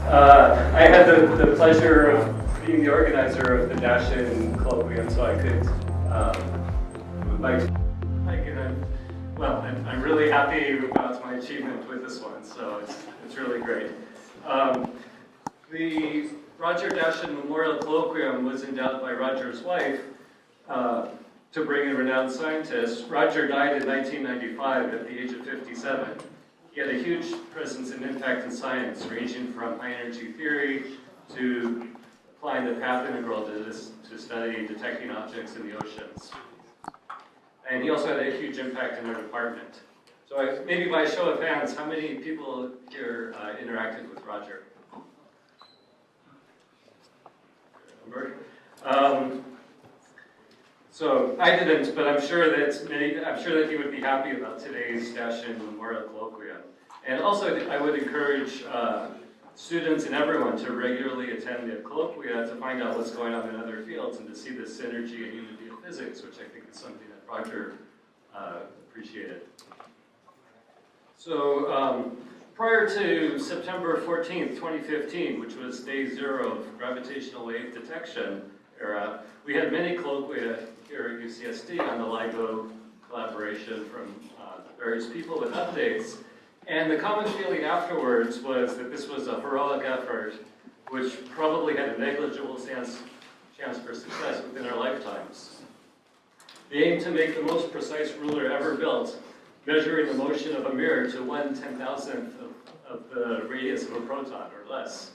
I had the pleasure of being the organizer of the Dashen colloquium, so I could I'm really happy about my achievement with this one, so it's really great. The Roger Dashen Memorial Colloquium was endowed by Roger's wife to bring in renowned scientists. Roger died in 1995 at the age of 57. He had a huge presence and impact in science, ranging from high-energy theory to applying the path integral to study detecting objects in the oceans. And he also had a huge impact in our department. So maybe by a show of hands, how many people here interacted with Roger? So I didn't, but I'm sure that he would be happy about today's Dashen Memorial Colloquium. And also, I would encourage students and everyone to regularly attend the colloquia to find out what's going on in other fields and to see the synergy and unity of physics, which I think is something that Roger appreciated. So prior to September 14th, 2015, which was day 0 of gravitational wave detection era, we had many colloquia here at UCSD on the LIGO collaboration from various people with updates. And the common feeling afterwards was that this was a heroic effort, which probably had a negligible chance for success within our lifetimes. The aim to make the most precise ruler ever built, measuring the motion of a mirror to 1/10,000th of the radius of a proton or less.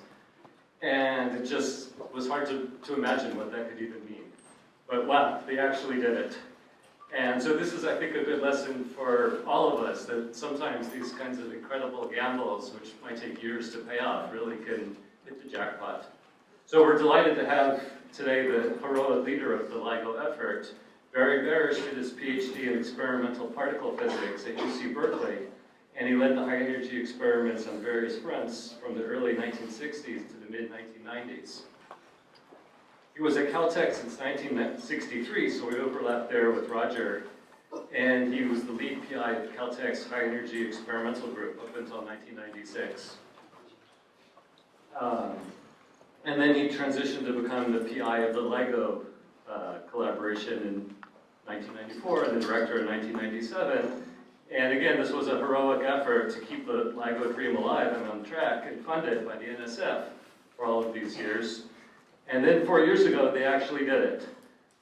And it just was hard to imagine what that could even mean. But wow, they actually did it. And so this is, I think, a good lesson for all of us, that sometimes these kinds of incredible gambles, which might take years to pay off, really can hit the jackpot. So we're delighted to have today the heroic leader of the LIGO effort. Barry Barish did his PhD in experimental particle physics at UC Berkeley, and he led the high-energy experiments on various fronts from the early 1960s to the mid-1990s. He was at Caltech since 1963, so we overlapped there with Roger, and he was the lead PI of Caltech's high-energy experimental group up until 1996. And then he transitioned to become the PI of the LIGO collaboration in 1994 and the director in 1997. And again, this was a heroic effort to keep the LIGO dream alive and on track and funded by the NSF for all of these years. And then 4 years ago, they actually did it.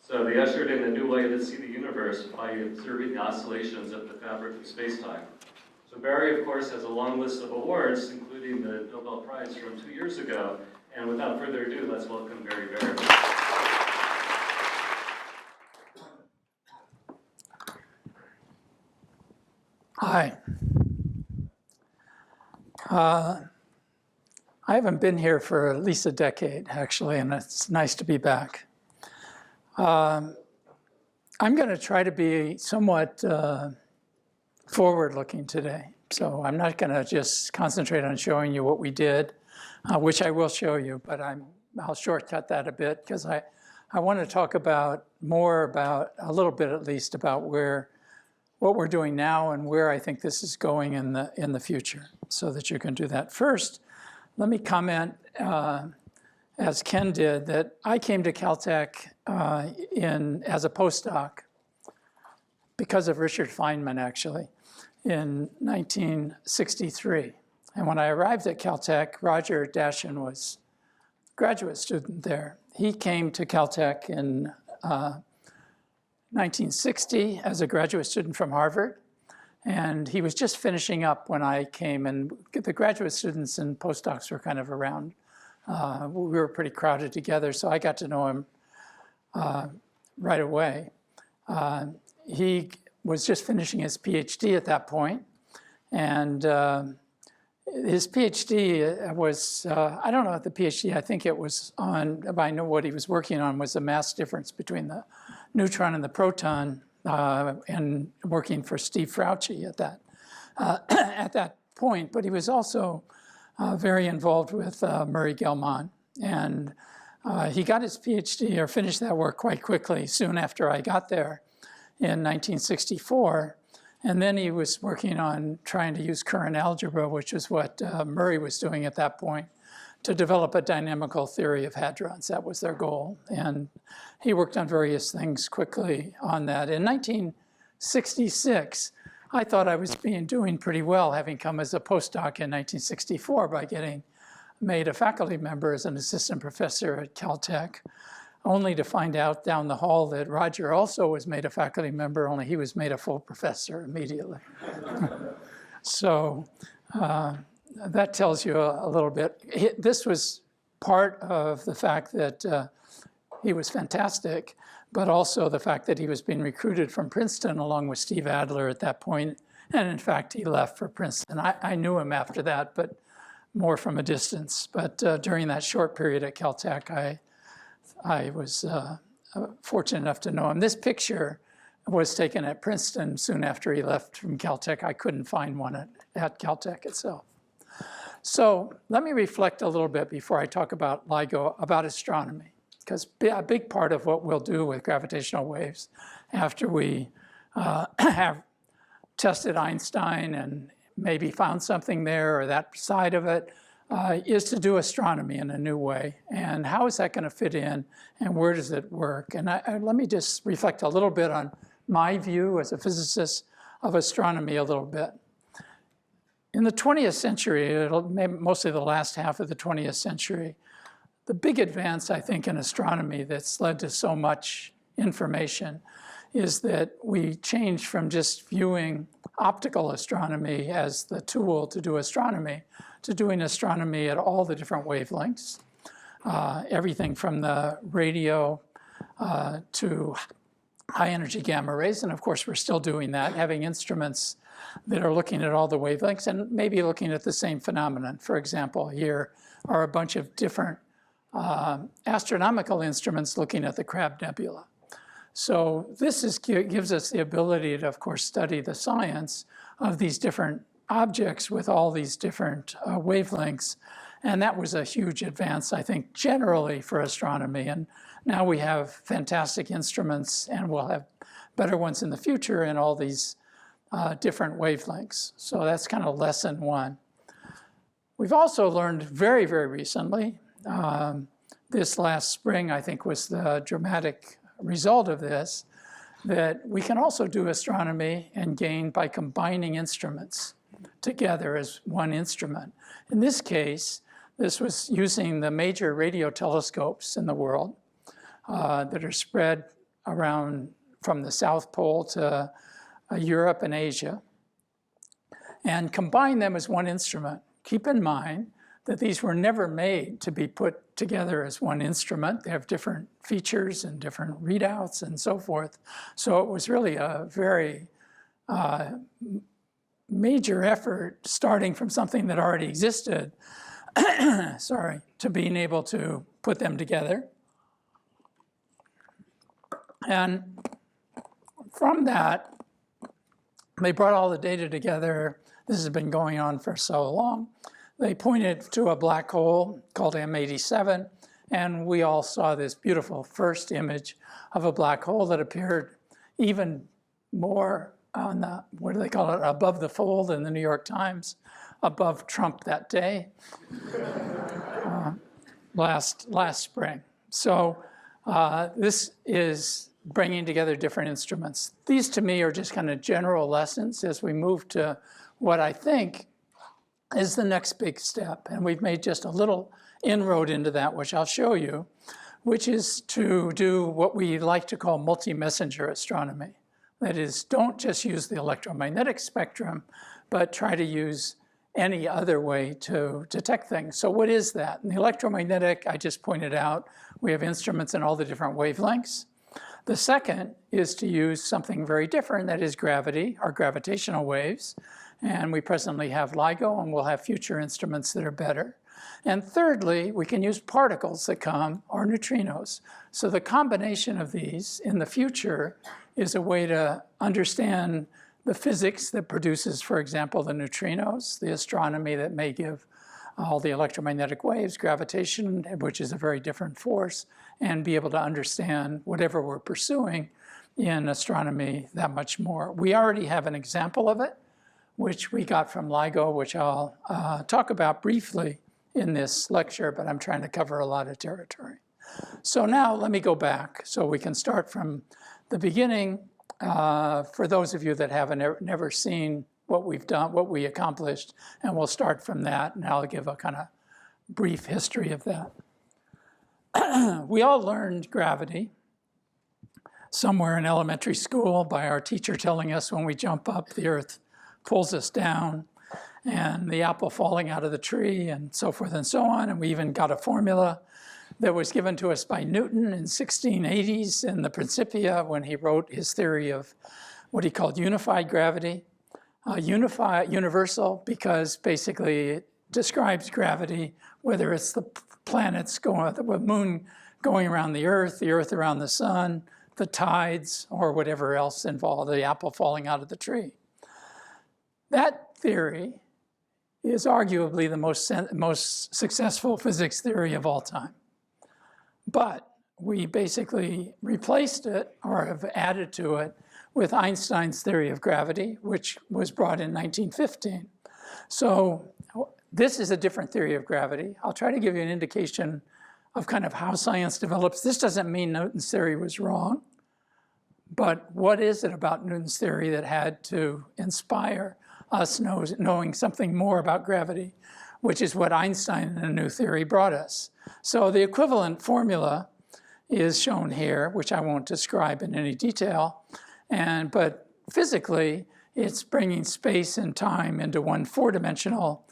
So they ushered in a new way to see the universe by observing the oscillations of the fabric of space-time. So Barry, of course, has a long list of awards, including the Nobel Prize from 2 years ago. And without further ado, let's welcome Barry Barish. Hi. I haven't been here for at least a decade, actually, and it's nice to be back. I'm going to try to be somewhat forward-looking today. So I'm not going to just concentrate on showing you what we did, which I will show you, but I'll shortcut that a bit because I want to talk about a little bit at least, about what we're doing now and where I think this is going in the future, so that you can do that. First, let me comment, as Ken did, that I came to Caltech as a postdoc because of Richard Feynman, actually, in 1963. And when I arrived at Caltech, Roger Dashen was a graduate student there. He came to Caltech in 1960 as a graduate student from Harvard. And he was just finishing up when I came, and the graduate students and postdocs were kind of around. We were pretty crowded together, so I got to know him right away. He was just finishing his PhD at that point, and his PhD was, I don't know what the PhD, I think it was on, I know what he was working on was the mass difference between the neutron and the proton, and working for Steve Frautschi at that point. But he was also very involved with Murray Gell-Mann. And he got his PhD, or finished that work quite quickly, soon after I got there in 1964. And then he was working on trying to use current algebra, which is what Murray was doing at that point, to develop a dynamical theory of hadrons. That was their goal. And he worked on various things quickly on that. In 1966, I thought I was doing pretty well, having come as a postdoc in 1964 by getting made a faculty member as an assistant professor at Caltech, only to find out down the hall that Roger also was made a faculty member, only he was made a full professor immediately. So that tells you a little bit. This was part of the fact that he was fantastic, but also the fact that he was being recruited from Princeton along with Steve Adler at that point. And in fact, he left for Princeton. I knew him after that, but more from a distance. But during that short period at Caltech, I was fortunate enough to know him. This picture was taken at Princeton soon after he left from Caltech. I couldn't find one at Caltech itself. So let me reflect a little bit before I talk about LIGO, about astronomy, because a big part of what we'll do with gravitational waves after we have tested Einstein and maybe found something there or that side of it, is to do astronomy in a new way. And how is that going to fit in, and where does it work? And let me just reflect a little bit on my view as a physicist of astronomy a little bit. In the 20th century, mostly the last half of the 20th century, the big advance, I think, in astronomy that's led to so much information is that we changed from just viewing optical astronomy as the tool to do astronomy to doing astronomy at all the different wavelengths, everything from the radio to high energy gamma rays. And of course, we're still doing that, having instruments that are looking at all the wavelengths and maybe looking at the same phenomenon. For example, here are a bunch of different astronomical instruments looking at the Crab Nebula. So this gives us the ability to, of course, study the science of these different objects with all these different wavelengths. And that was a huge advance, I think, generally for astronomy. And now we have fantastic instruments, and we'll have better ones in the future in all these different wavelengths. So that's kind of lesson one. We've also learned very, very recently, this last spring, I think, was the dramatic result of this, that we can also do astronomy and gain by combining instruments together as one instrument. In this case, this was using the major radio telescopes in the world that are spread around from the South Pole to Europe and Asia, and combine them as one instrument. Keep in mind that these were never made to be put together as one instrument. They have different features and different readouts and so forth. So it was really a very major effort, starting from something that already existed, sorry, to being able to put them together. And from that, they brought all the data together. This has been going on for so long. They pointed to a black hole called M87, and we all saw this beautiful first image of a black hole that appeared even more on the, what do they call it, above the fold in the New York Times, above Trump that day, last spring. So this is bringing together different instruments. These to me are just kind of general lessons as we move to what I think is the next big step. And we've made just a little inroad into that, which I'll show you, which is to do what we like to call multi-messenger astronomy. That is, don't just use the electromagnetic spectrum, but try to use any other way to detect things. So what is that? In the electromagnetic, I just pointed out, we have instruments in all the different wavelengths. The second is to use something very different, that is gravity, or gravitational waves. And we presently have LIGO, and we'll have future instruments that are better. And thirdly, we can use particles that come, or neutrinos. So the combination of these in the future is a way to understand the physics that produces, for example, the neutrinos, the astronomy that may give all the electromagnetic waves, gravitation, which is a very different force, and be able to understand whatever we're pursuing in astronomy that much more. We already have an example of it, which we got from LIGO, which I'll talk about briefly in this lecture, but I'm trying to cover a lot of territory. So now let me go back so we can start from the beginning. For those of you that haven't never seen what we've done, what we accomplished, and we'll start from that, and I'll give a kind of brief history of that. We all learned gravity somewhere in elementary school by our teacher telling us when we jump up, the Earth pulls us down, and the apple falling out of the tree, and so forth and so on. And we even got a formula that was given to us by Newton in 1680s in the Principia when he wrote his theory of what he called unified gravity. Universal because basically it describes gravity, whether it's the planets going, the moon going around the Earth around the sun, the tides, or whatever else involved, the apple falling out of the tree. That theory is arguably the most successful physics theory of all time. But we basically replaced it, or have added to it, with Einstein's theory of gravity, which was brought in 1915. So this is a different theory of gravity. I'll try to give you an indication of kind of how science develops. This doesn't mean Newton's theory was wrong, but what is it about Newton's theory that had to inspire us knowing something more about gravity, which is what Einstein and a new theory brought us. So the equivalent formula is shown here, which I won't describe in any detail. But physically, it's bringing space and time into one four-dimensional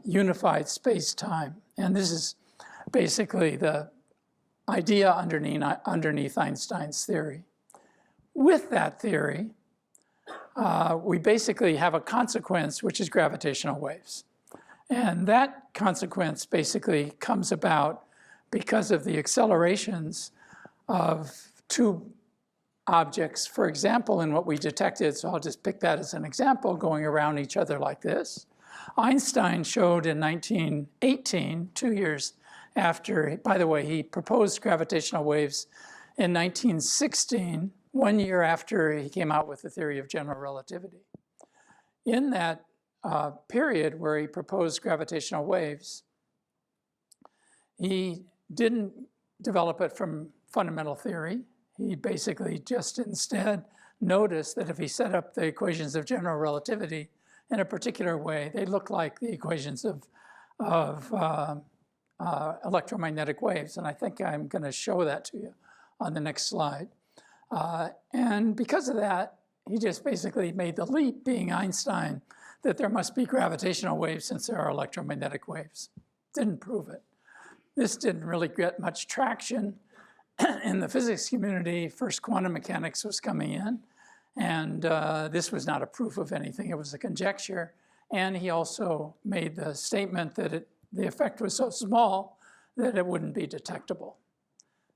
unified space-time. And this is basically the idea underneath Einstein's theory. With that theory, we basically have a consequence, which is gravitational waves. And that consequence basically comes about because of the accelerations of two objects, for example, in what we detected, so I'll just pick that as an example, going around each other like this. Einstein showed in 1918, 2 years after, by the way, he proposed gravitational waves in 1916, 1 year after he came out with the theory of general relativity. In that period where he proposed gravitational waves, he didn't develop it from fundamental theory. He basically just instead noticed that if he set up the equations of general relativity in a particular way, they look like the equations of electromagnetic waves. And I think I'm going to show that to you on the next slide. And because of that, he just basically made the leap, being Einstein, that there must be gravitational waves since there are electromagnetic waves. Didn't prove it. This didn't really get much traction in the physics community. First quantum mechanics was coming in, and this was not a proof of anything. It was a conjecture. And he also made the statement that the effect was so small that it wouldn't be detectable.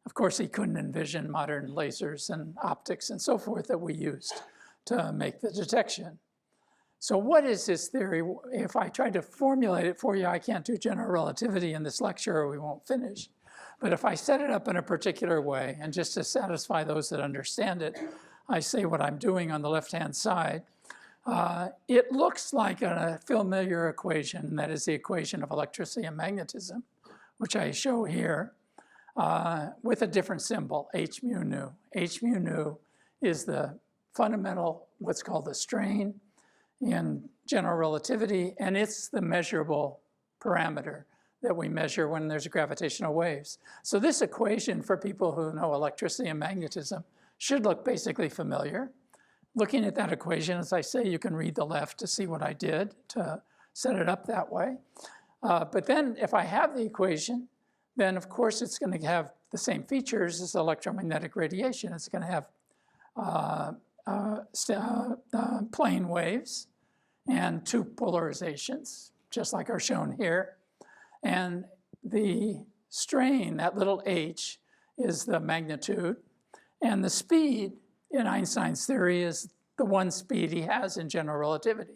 Of course, he couldn't envision modern lasers and optics and so forth that we used to make the detection. So what is this theory? If I try to formulate it for you, I can't do general relativity in this lecture or we won't finish. But if I set it up in a particular way, and just to satisfy those that understand it, I say what I'm doing on the left-hand side. It looks like a familiar equation, and that is the equation of electricity and magnetism, which I show here, with a different symbol, h mu nu. H mu nu is the fundamental, what's called the strain in general relativity, and it's the measurable parameter that we measure when there's gravitational waves. So this equation, for people who know electricity and magnetism, should look basically familiar. Looking at that equation, as I say, you can read the left to see what I did to set it up that way. But then if I have the equation, then of course it's going to have the same features as electromagnetic radiation. It's going to have plane waves and two polarizations, just like are shown here. And the strain, that little h, is the magnitude. And the speed in Einstein's theory is the one speed he has in general relativity.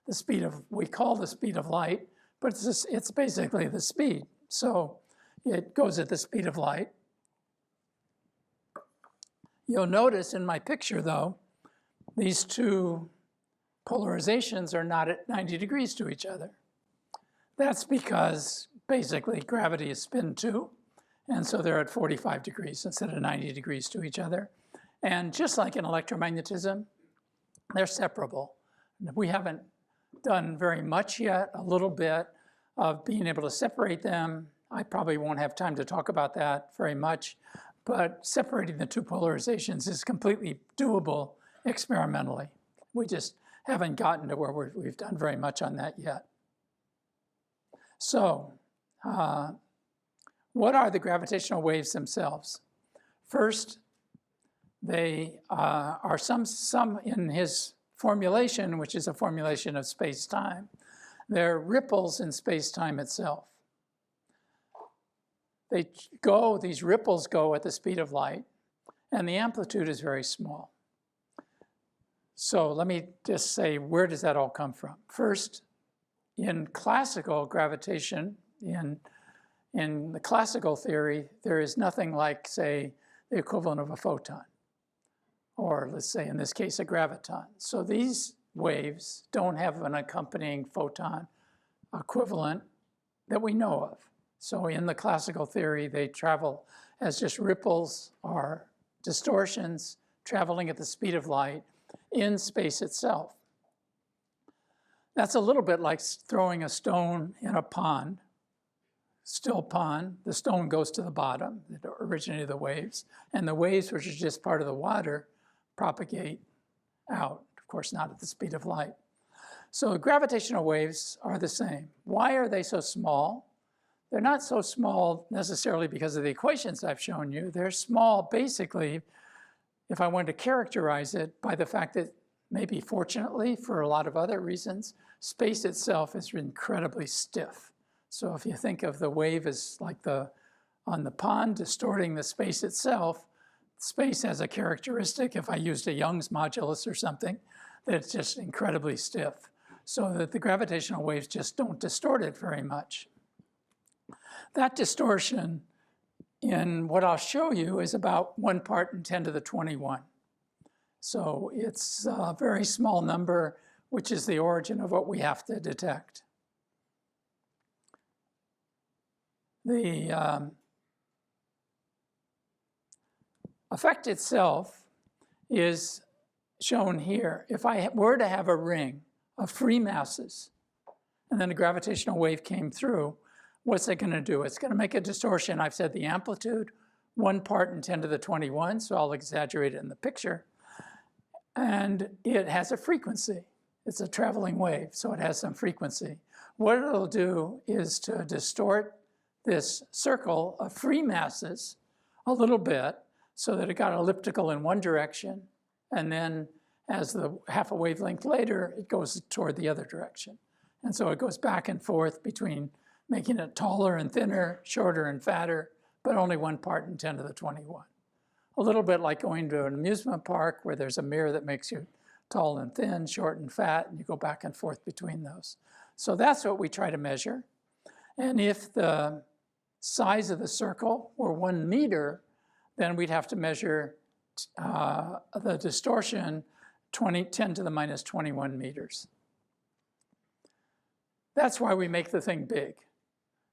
The speed of, we call the speed of light, but it's basically the speed. So it goes at the speed of light. You'll notice in my picture, though, these two polarizations are not at 90 degrees to each other. That's because basically gravity is spin 2, and so they're at 45 degrees instead of 90 degrees to each other. And just like in electromagnetism, they're separable. We haven't done very much yet, a little bit of being able to separate them. I probably won't have time to talk about that very much, but separating the two polarizations is completely doable experimentally. We just haven't gotten to where we've done very much on that yet. So, what are the gravitational waves themselves? First, they are some in his formulation, which is a formulation of space-time. They're ripples in space-time itself. These ripples go at the speed of light, and the amplitude is very small. So let me just say, where does that all come from? First, in classical gravitation, in the classical theory, there is nothing like, say, the equivalent of a photon, or let's say in this case, a graviton. So these waves don't have an accompanying photon equivalent that we know of. So in the classical theory, they travel as just ripples or distortions traveling at the speed of light in space itself. That's a little bit like throwing a stone in a pond, still pond. The stone goes to the bottom, that originated the waves, and the waves, which are just part of the water, propagate out, of course not at the speed of light. So gravitational waves are the same. Why are they so small? They're not so small necessarily because of the equations I've shown you. They're small basically, if I wanted to characterize it, by the fact that maybe fortunately for a lot of other reasons, space itself is incredibly stiff. So if you think of the wave as like on the pond distorting the space itself, space has a characteristic, if I used a Young's modulus or something, that it's just incredibly stiff. So that the gravitational waves just don't distort it very much. That distortion in what I'll show you is about 1 part in 10 to the 21. So it's a very small number, which is the origin of what we have to detect. The effect itself is shown here. If I were to have a ring of free masses, and then a gravitational wave came through, what's it going to do? It's going to make a distortion. I've said the amplitude, 1 part in 10 to the 21, so I'll exaggerate it in the picture. And it has a frequency. It's a traveling wave, so it has some frequency. What it'll do is to distort this circle of free masses a little bit so that it got elliptical in one direction, and then as the half a wavelength later, it goes toward the other direction. And so it goes back and forth between making it taller and thinner, shorter and fatter, but only 1 part in 10 to the 21. A little bit like going to an amusement park where there's a mirror that makes you tall and thin, short and fat, and you go back and forth between those. So that's what we try to measure. And if the size of the circle were 1 meter, then we'd have to measure the distortion 10 to the minus 21 meters. That's why we make the thing big.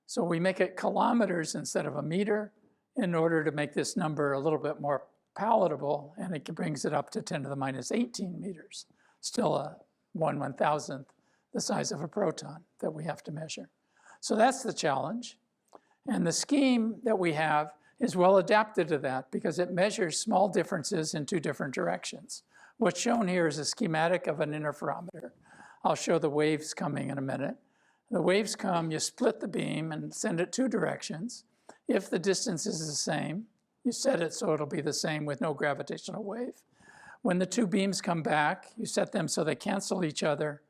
So we make it kilometers instead of a meter in order to make this number a little bit more palatable, and it brings it up to 10 to the minus 18 meters. Still a 1/1000th the size of a proton that we have to measure. So that's the challenge. And the scheme that we have is well adapted to that because it measures small differences in 2 different directions. What's shown here is a schematic of an interferometer. I'll show the waves coming in a minute. The waves come, you split the beam and send it 2 directions. If the distance is the same, you set it so it'll be the same with no gravitational wave. When the 2 beams come back, you set them so they cancel each other,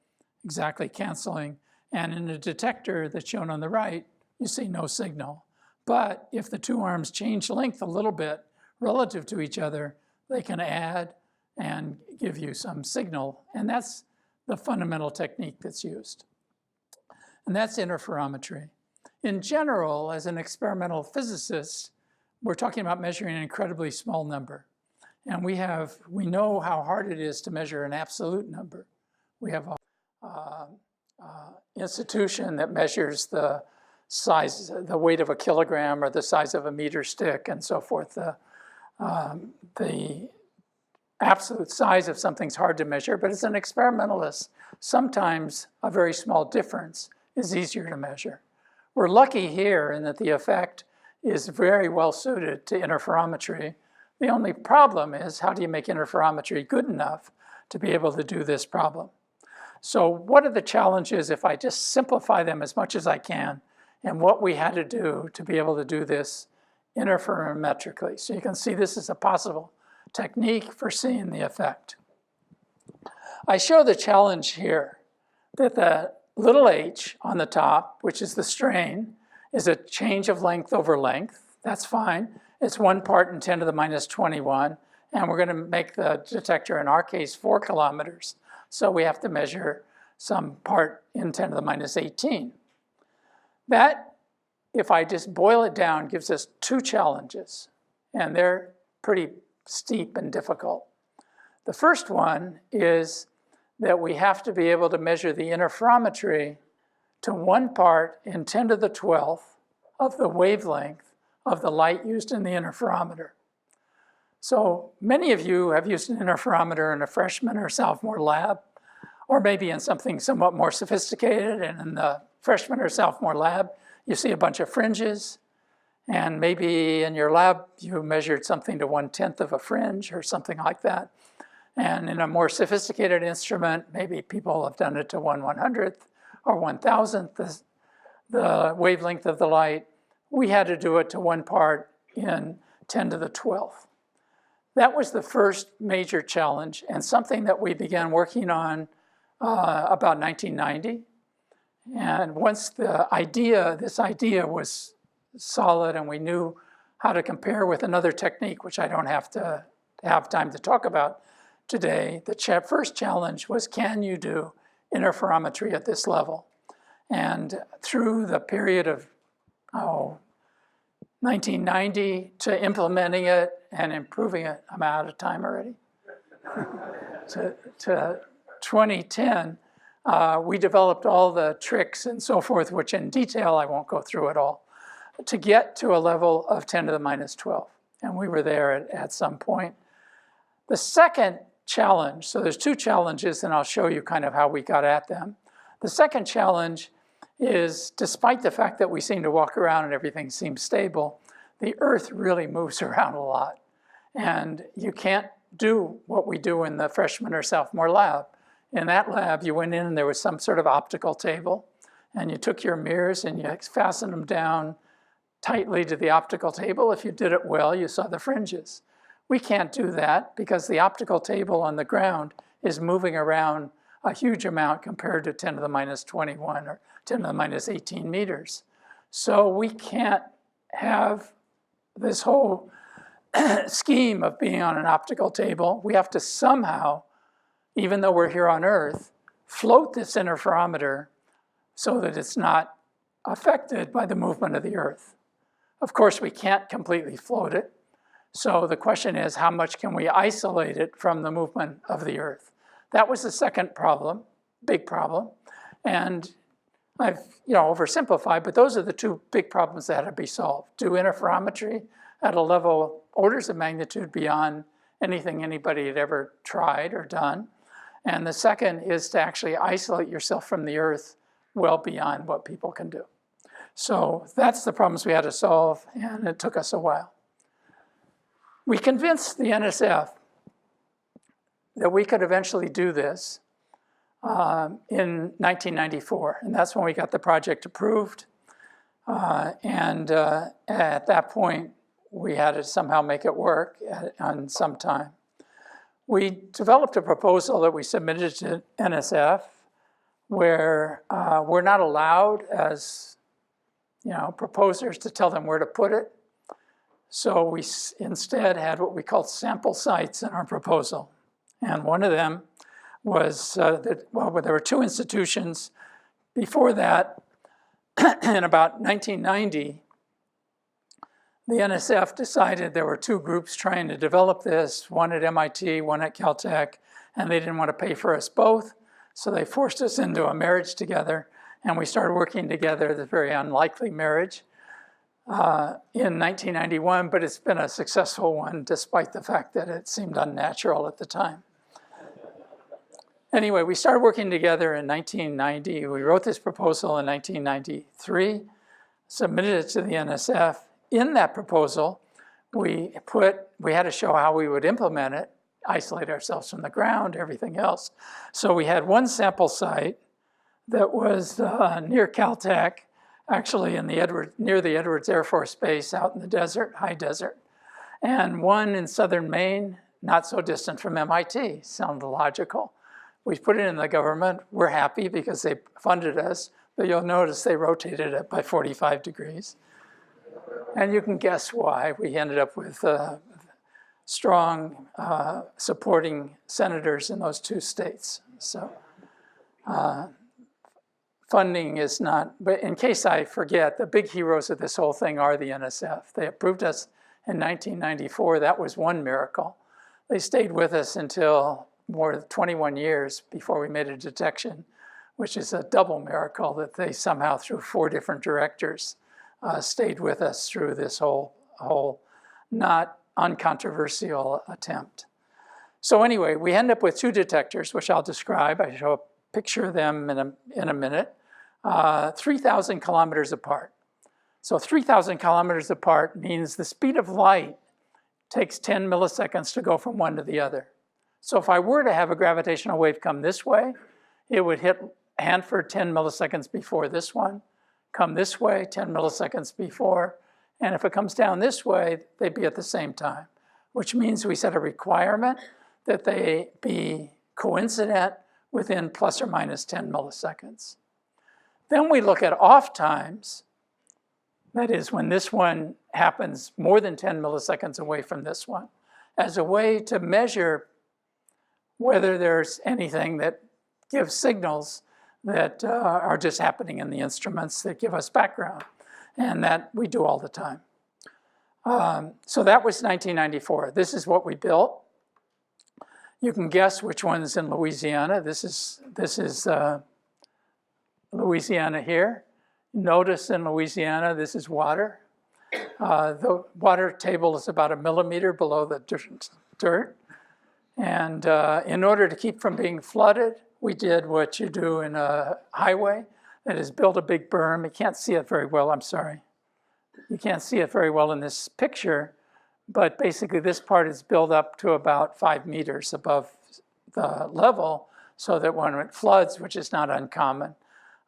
exactly canceling. And in a detector that's shown on the right, you see no signal. But if the 2 arms change length a little bit relative to each other, they can add and give you some signal. And that's the fundamental technique that's used. And that's interferometry. In general, as an experimental physicist, we're talking about measuring an incredibly small number. And we know how hard it is to measure an absolute number. We have a institution that measures the size, the weight of a kilogram or the size of a meter stick and so forth. The absolute size of something's hard to measure, but as an experimentalist, sometimes a very small difference is easier to measure. We're lucky here in that the effect is very well suited to interferometry. The only problem is, how do you make interferometry good enough to be able to do this problem? So what are the challenges if I just simplify them as much as I can, and what we had to do to be able to do this interferometrically? So you can see this is a possible technique for seeing the effect. I show the challenge here that the little h on the top, which is the strain, is a change of length over length. That's fine. It's 1 part in 10 to the minus 21, and we're going to make the detector, in our case, 4 kilometers. So we have to measure some part in 10 to the minus 18. That, if I just boil it down, gives us 2 challenges, and they're pretty steep and difficult. The first one is that we have to be able to measure the interferometry to 1 part in 10 to the 12th of the wavelength of the light used in the interferometer. So many of you have used an interferometer in a freshman or sophomore lab, or maybe in something somewhat more sophisticated, and in the freshman or sophomore lab, you see a bunch of fringes, and maybe in your lab you measured something to 1/10 of a fringe or something like that. And in a more sophisticated instrument, maybe people have done it to 1/100th or 1,000th the wavelength of the light. We had to do it to 1 part in 10 to the 12th. That was the first major challenge, and something that we began working on about 1990. And once this idea was solid and we knew how to compare with another technique, which I don't have time to talk about today, the first challenge was, can you do interferometry at this level? And through the period of 1990 to implementing it and improving it, I'm out of time already, to 2010, we developed all the tricks and so forth, which in detail I won't go through it all, to get to a level of 10 to the minus 12. And we were there at some point. The second challenge, so there's 2 challenges, and I'll show you kind of how we got at them. The second challenge is, despite the fact that we seem to walk around and everything seems stable, the Earth really moves around a lot. And you can't do what we do in the freshman or sophomore lab. In that lab, you went in and there was some sort of optical table, and you took your mirrors and you fastened them down tightly to the optical table. If you did it well, you saw the fringes. We can't do that because the optical table on the ground is moving around a huge amount compared to 10 to the minus 21 or 10 to the minus 18 meters. So we can't have this whole scheme of being on an optical table. We have to somehow, even though we're here on Earth, float this interferometer so that it's not affected by the movement of the Earth. Of course, we can't completely float it. So the question is, how much can we isolate it from the movement of the Earth? That was the second problem, big problem. And I've oversimplified, but those are the 2 big problems that had to be solved. Do interferometry at a level orders of magnitude beyond anything anybody had ever tried or done. And the second is to actually isolate yourself from the Earth well beyond what people can do. So that's the problems we had to solve, and it took us a while. We convinced the NSF that we could eventually do this in 1994, and that's when we got the project approved. And at that point, we had to somehow make it work on some time. We developed a proposal that we submitted to NSF where we're not allowed as proposers to tell them where to put it. So we instead had what we called sample sites in our proposal. And one of them was, there were 2 institutions. Before that, in about 1990, the NSF decided there were two groups trying to develop this, one at MIT, one at Caltech, and they didn't want to pay for us both, so they forced us into a marriage together, and we started working together, this very unlikely marriage, in 1991, but it's been a successful one despite the fact that it seemed unnatural at the time. Anyway, we started working together in 1990. We wrote this proposal in 1993, submitted it to the NSF. In that proposal, we had to show how we would implement it, isolate ourselves from the ground, everything else. So we had one sample site that was near Caltech, actually near the Edwards Air Force Base out in the desert, high desert, and one in southern Maine, not so distant from MIT, sounded logical. We put it in the government. We're happy because they funded us, but you'll notice they rotated it by 45 degrees. And you can guess why. We ended up with strong supporting senators in those two states. So funding is not, but in case I forget, the big heroes of this whole thing are the NSF. They approved us in 1994. That was one miracle. They stayed with us until more than 21 years before we made a detection, which is a double miracle that they somehow, through 4 different directors, stayed with us through this whole not uncontroversial attempt. So anyway, we end up with 2 detectors, which I'll describe. I show a picture of them in a minute, 3,000 kilometers apart. So 3,000 kilometers apart means the speed of light takes 10 milliseconds to go from one to the other. So if I were to have a gravitational wave come this way, it would hit Hanford 10 milliseconds before this one, come this way 10 milliseconds before, and if it comes down this way, they'd be at the same time, which means we set a requirement that they be coincident within plus or minus 10 milliseconds. Then we look at off times, that is when this one happens more than 10 milliseconds away from this one, as a way to measure whether there's anything that gives signals that are just happening in the instruments that give us background, and that we do all the time. So that was 1994. This is what we built. You can guess which one's in Louisiana. This is Louisiana here. Notice in Louisiana, this is water. The water table is about 1 millimeter below the dirt. And in order to keep from being flooded, we did what you do in a highway, that is build a big berm. You can't see it very well, I'm sorry. You can't see it very well in this picture, but basically this part is built up to about 5 meters above the level, so that when it floods, which is not uncommon,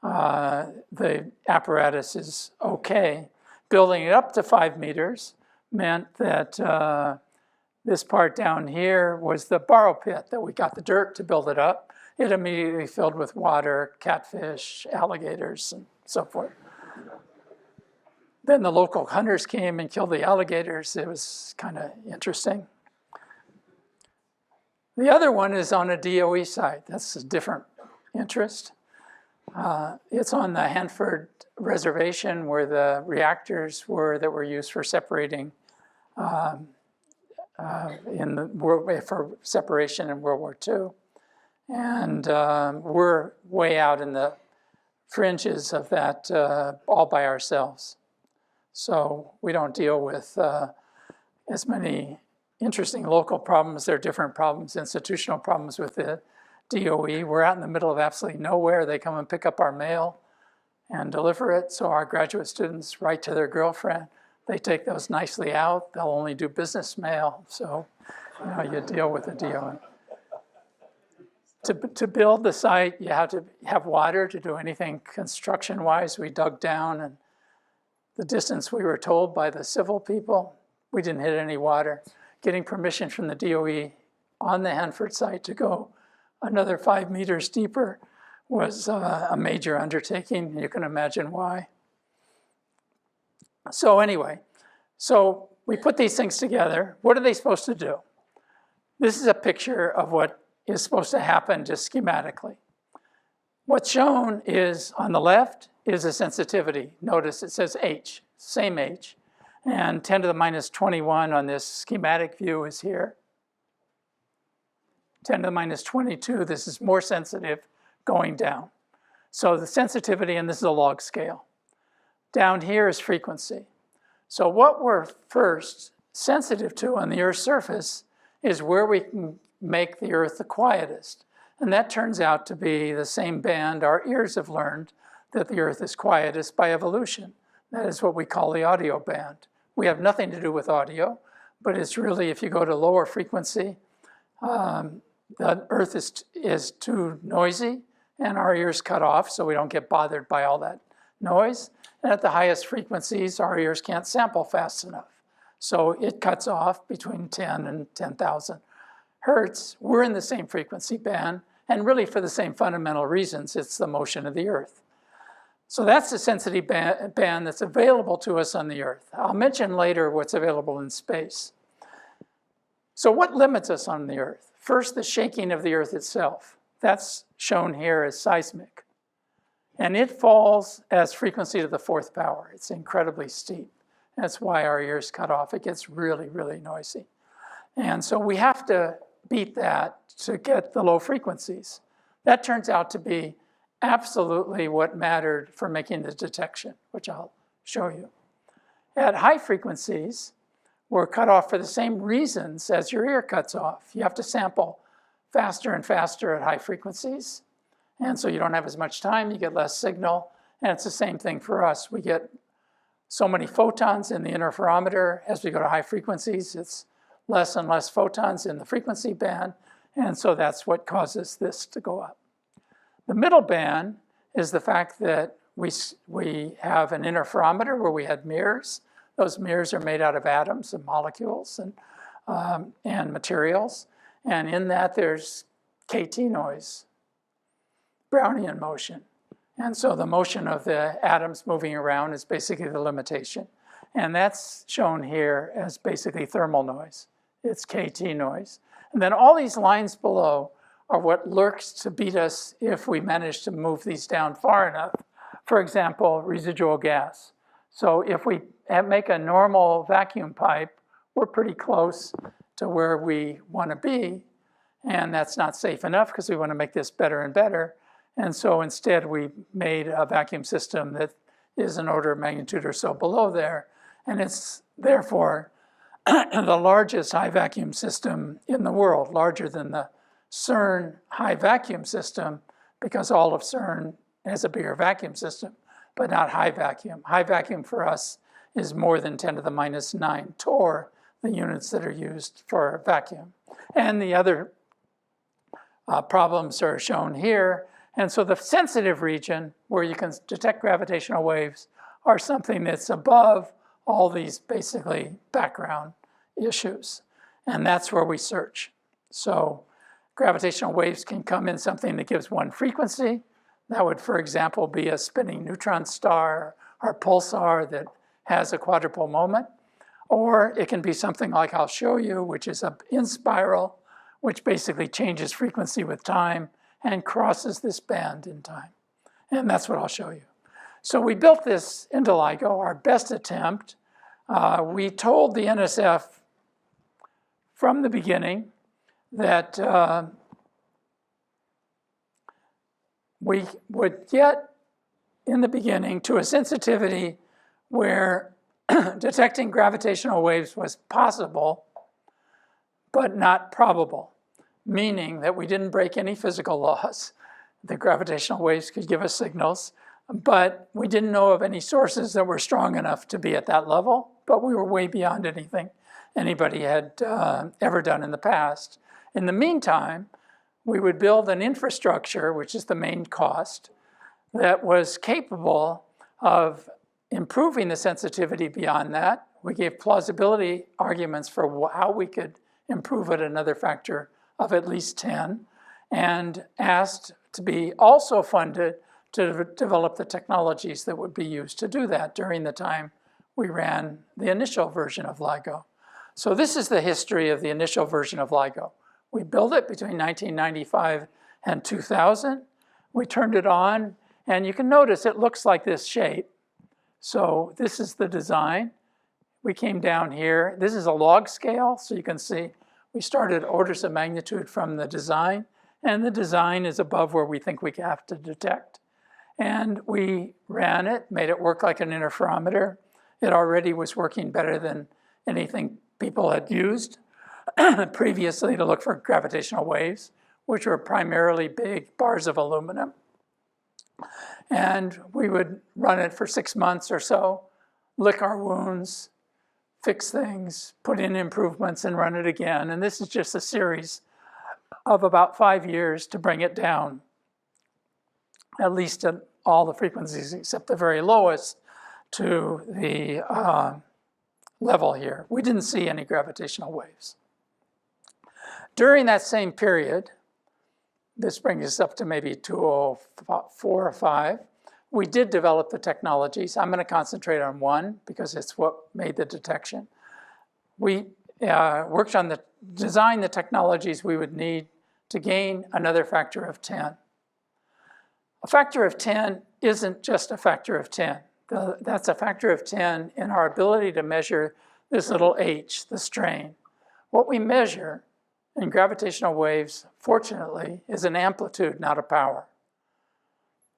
the apparatus is okay. Building it up to 5 meters meant that this part down here was the borrow pit that we got the dirt to build it up. It immediately filled with water, catfish, alligators, and so forth. Then the local hunters came and killed the alligators. It was kind of interesting. The other one is on a DOE site. That's a different interest. It's on the Hanford Reservation where the reactors were that were used for separating for separation in World War II. And we're way out in the fringes of that all by ourselves. So we don't deal with as many interesting local problems. There are different problems, institutional problems with the DOE. We're out in the middle of absolutely nowhere. They come and pick up our mail and deliver it. So our graduate students write to their girlfriend. They take those nicely out. They'll only do business mail. So you deal with the DOE. To build the site, you have to have water to do anything construction-wise. We dug down, and the distance we were told by the civil people, we didn't hit any water. Getting permission from the DOE on the Hanford site to go another 5 meters deeper was a major undertaking. You can imagine why. So anyway, so we put these things together. What are they supposed to do? This is a picture of what is supposed to happen just schematically. What's shown is, on the left, is a sensitivity. Notice it says H, same H. And 10 to the minus 21 on this schematic view is here. 10 to the minus 22, this is more sensitive going down. So the sensitivity, and this is a log scale. Down here is frequency. So what we're first sensitive to on the Earth's surface is where we can make the Earth the quietest. And that turns out to be the same band our ears have learned that the Earth is quietest by evolution. That is what we call the audio band. We have nothing to do with audio, but it's really, if you go to lower frequency, the Earth is too noisy and our ears cut off so we don't get bothered by all that noise. And at the highest frequencies, our ears can't sample fast enough. So it cuts off between 10 and 10,000 hertz. We're in the same frequency band, and really for the same fundamental reasons. It's the motion of the Earth. So that's the sensitivity band that's available to us on the Earth. I'll mention later what's available in space. So what limits us on the Earth? First, the shaking of the Earth itself. That's shown here as seismic. And it falls as frequency to the 4th power. It's incredibly steep. That's why our ears cut off. It gets really, really noisy. And so we have to beat that to get the low frequencies. That turns out to be absolutely what mattered for making the detection, which I'll show you. At high frequencies, we're cut off for the same reasons as your ear cuts off. You have to sample faster and faster at high frequencies. And so you don't have as much time, you get less signal. And it's the same thing for us. We get so many photons in the interferometer. As we go to high frequencies, it's less and less photons in the frequency band. And so that's what causes this to go up. The middle band is the fact that we have an interferometer where we had mirrors. Those mirrors are made out of atoms and molecules and materials. And in that, there's KT noise, Brownian motion. And so the motion of the atoms moving around is basically the limitation. And that's shown here as basically thermal noise. It's KT noise. And then all these lines below are what lurks to beat us if we manage to move these down far enough. For example, residual gas. So if we make a normal vacuum pipe, we're pretty close to where we want to be. And that's not safe enough because we want to make this better and better. And so instead, we made a vacuum system that is an order of magnitude or so below there. And it's therefore the largest high vacuum system in the world, larger than the CERN high vacuum system, because all of CERN has a bigger vacuum system, but not high vacuum. High vacuum for us is more than 10 to the minus 9 torr, the units that are used for vacuum. And the other problems are shown here. And so the sensitive region where you can detect gravitational waves are something that's above all these basically background issues. And that's where we search. So gravitational waves can come in something that gives one frequency. That would, for example, be a spinning neutron star or pulsar that has a quadrupole moment. Or it can be something like I'll show you, which is an in spiral, which basically changes frequency with time and crosses this band in time. And that's what I'll show you. So we built this into LIGO, our best attempt. We told the NSF from the beginning that we would get, in the beginning, to a sensitivity where detecting gravitational waves was possible, but not probable, meaning that we didn't break any physical laws. The gravitational waves could give us signals, but we didn't know of any sources that were strong enough to be at that level, but we were way beyond anything anybody had ever done in the past. In the meantime, we would build an infrastructure, which is the main cost, that was capable of improving the sensitivity beyond that. We gave plausibility arguments for how we could improve it another factor of at least 10, and asked to be also funded to develop the technologies that would be used to do that during the time we ran the initial version of LIGO. So this is the history of the initial version of LIGO. We built it between 1995 and 2000. We turned it on, and you can notice it looks like this shape. So this is the design. we came down here. This is a log scale, so you can see we started orders of magnitude from the design, and the design is above where we think we have to detect. And we ran it, made it work like an interferometer. It already was working better than anything people had used previously to look for gravitational waves, which were primarily big bars of aluminum. And we would run it for 6 months or so, lick our wounds, fix things, put in improvements, and run it again. And this is just a series of about 5 years to bring it down, at least at all the frequencies except the very lowest, to the level here. We didn't see any gravitational waves. During that same period, this brings us up to maybe 2004 or 5, we did develop the technologies. I'm going to concentrate on one because it's what made the detection. We worked on design the technologies we would need to gain another factor of 10. A factor of 10 isn't just a factor of 10. That's a factor of 10 in our ability to measure this little h, the strain. What we measure in gravitational waves, fortunately, is an amplitude, not a power,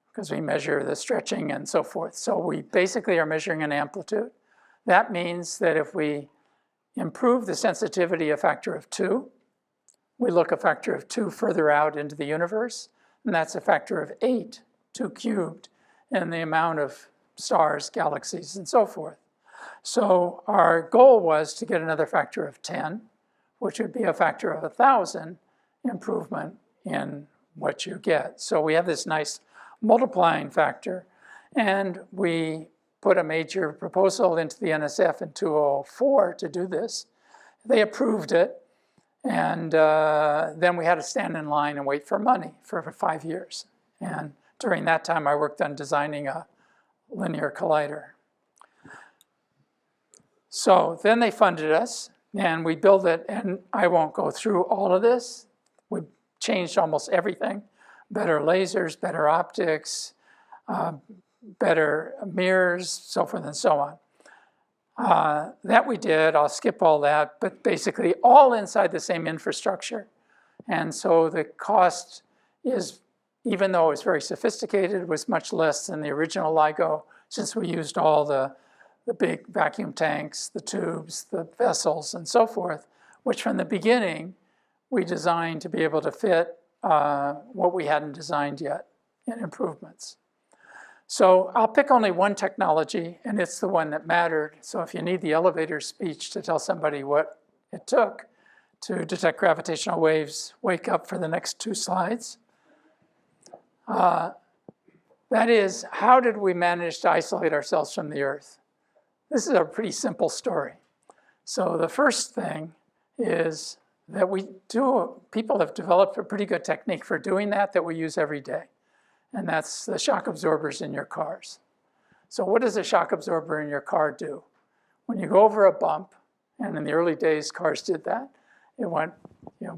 because we measure the stretching and so forth. So we basically are measuring an amplitude. That means that if we improve the sensitivity a factor of 2, we look a factor of 2 further out into the universe, and that's a factor of 8, 2 cubed, in the amount of stars, galaxies, and so forth. So our goal was to get another factor of 10, which would be a factor of 1,000 improvement in what you get. So we have this nice multiplying factor, and we put a major proposal into the NSF in 2004 to do this. They approved it, and then we had to stand in line and wait for money for 5 years. And during that time, I worked on designing a linear collider. So then they funded us, and we built it, and I won't go through all of this. We changed almost everything. Better lasers, better optics, better mirrors, so forth and so on. That we did, I'll skip all that, but basically all inside the same infrastructure. And so the cost is, even though it's very sophisticated, was much less than the original LIGO, since we used all the big vacuum tanks, the tubes, the vessels, and so forth, which from the beginning we designed to be able to fit what we hadn't designed yet in improvements. So I'll pick only one technology, and it's the one that mattered. So if you need the elevator speech to tell somebody what it took to detect gravitational waves, wake up for the next 2 slides. That is, how did we manage to isolate ourselves from the Earth? This is a pretty simple story. So the first thing is that people have developed a pretty good technique for doing that we use every day. And that's the shock absorbers in your cars. So what does a shock absorber in your car do? When you go over a bump, and in the early days cars did that, it went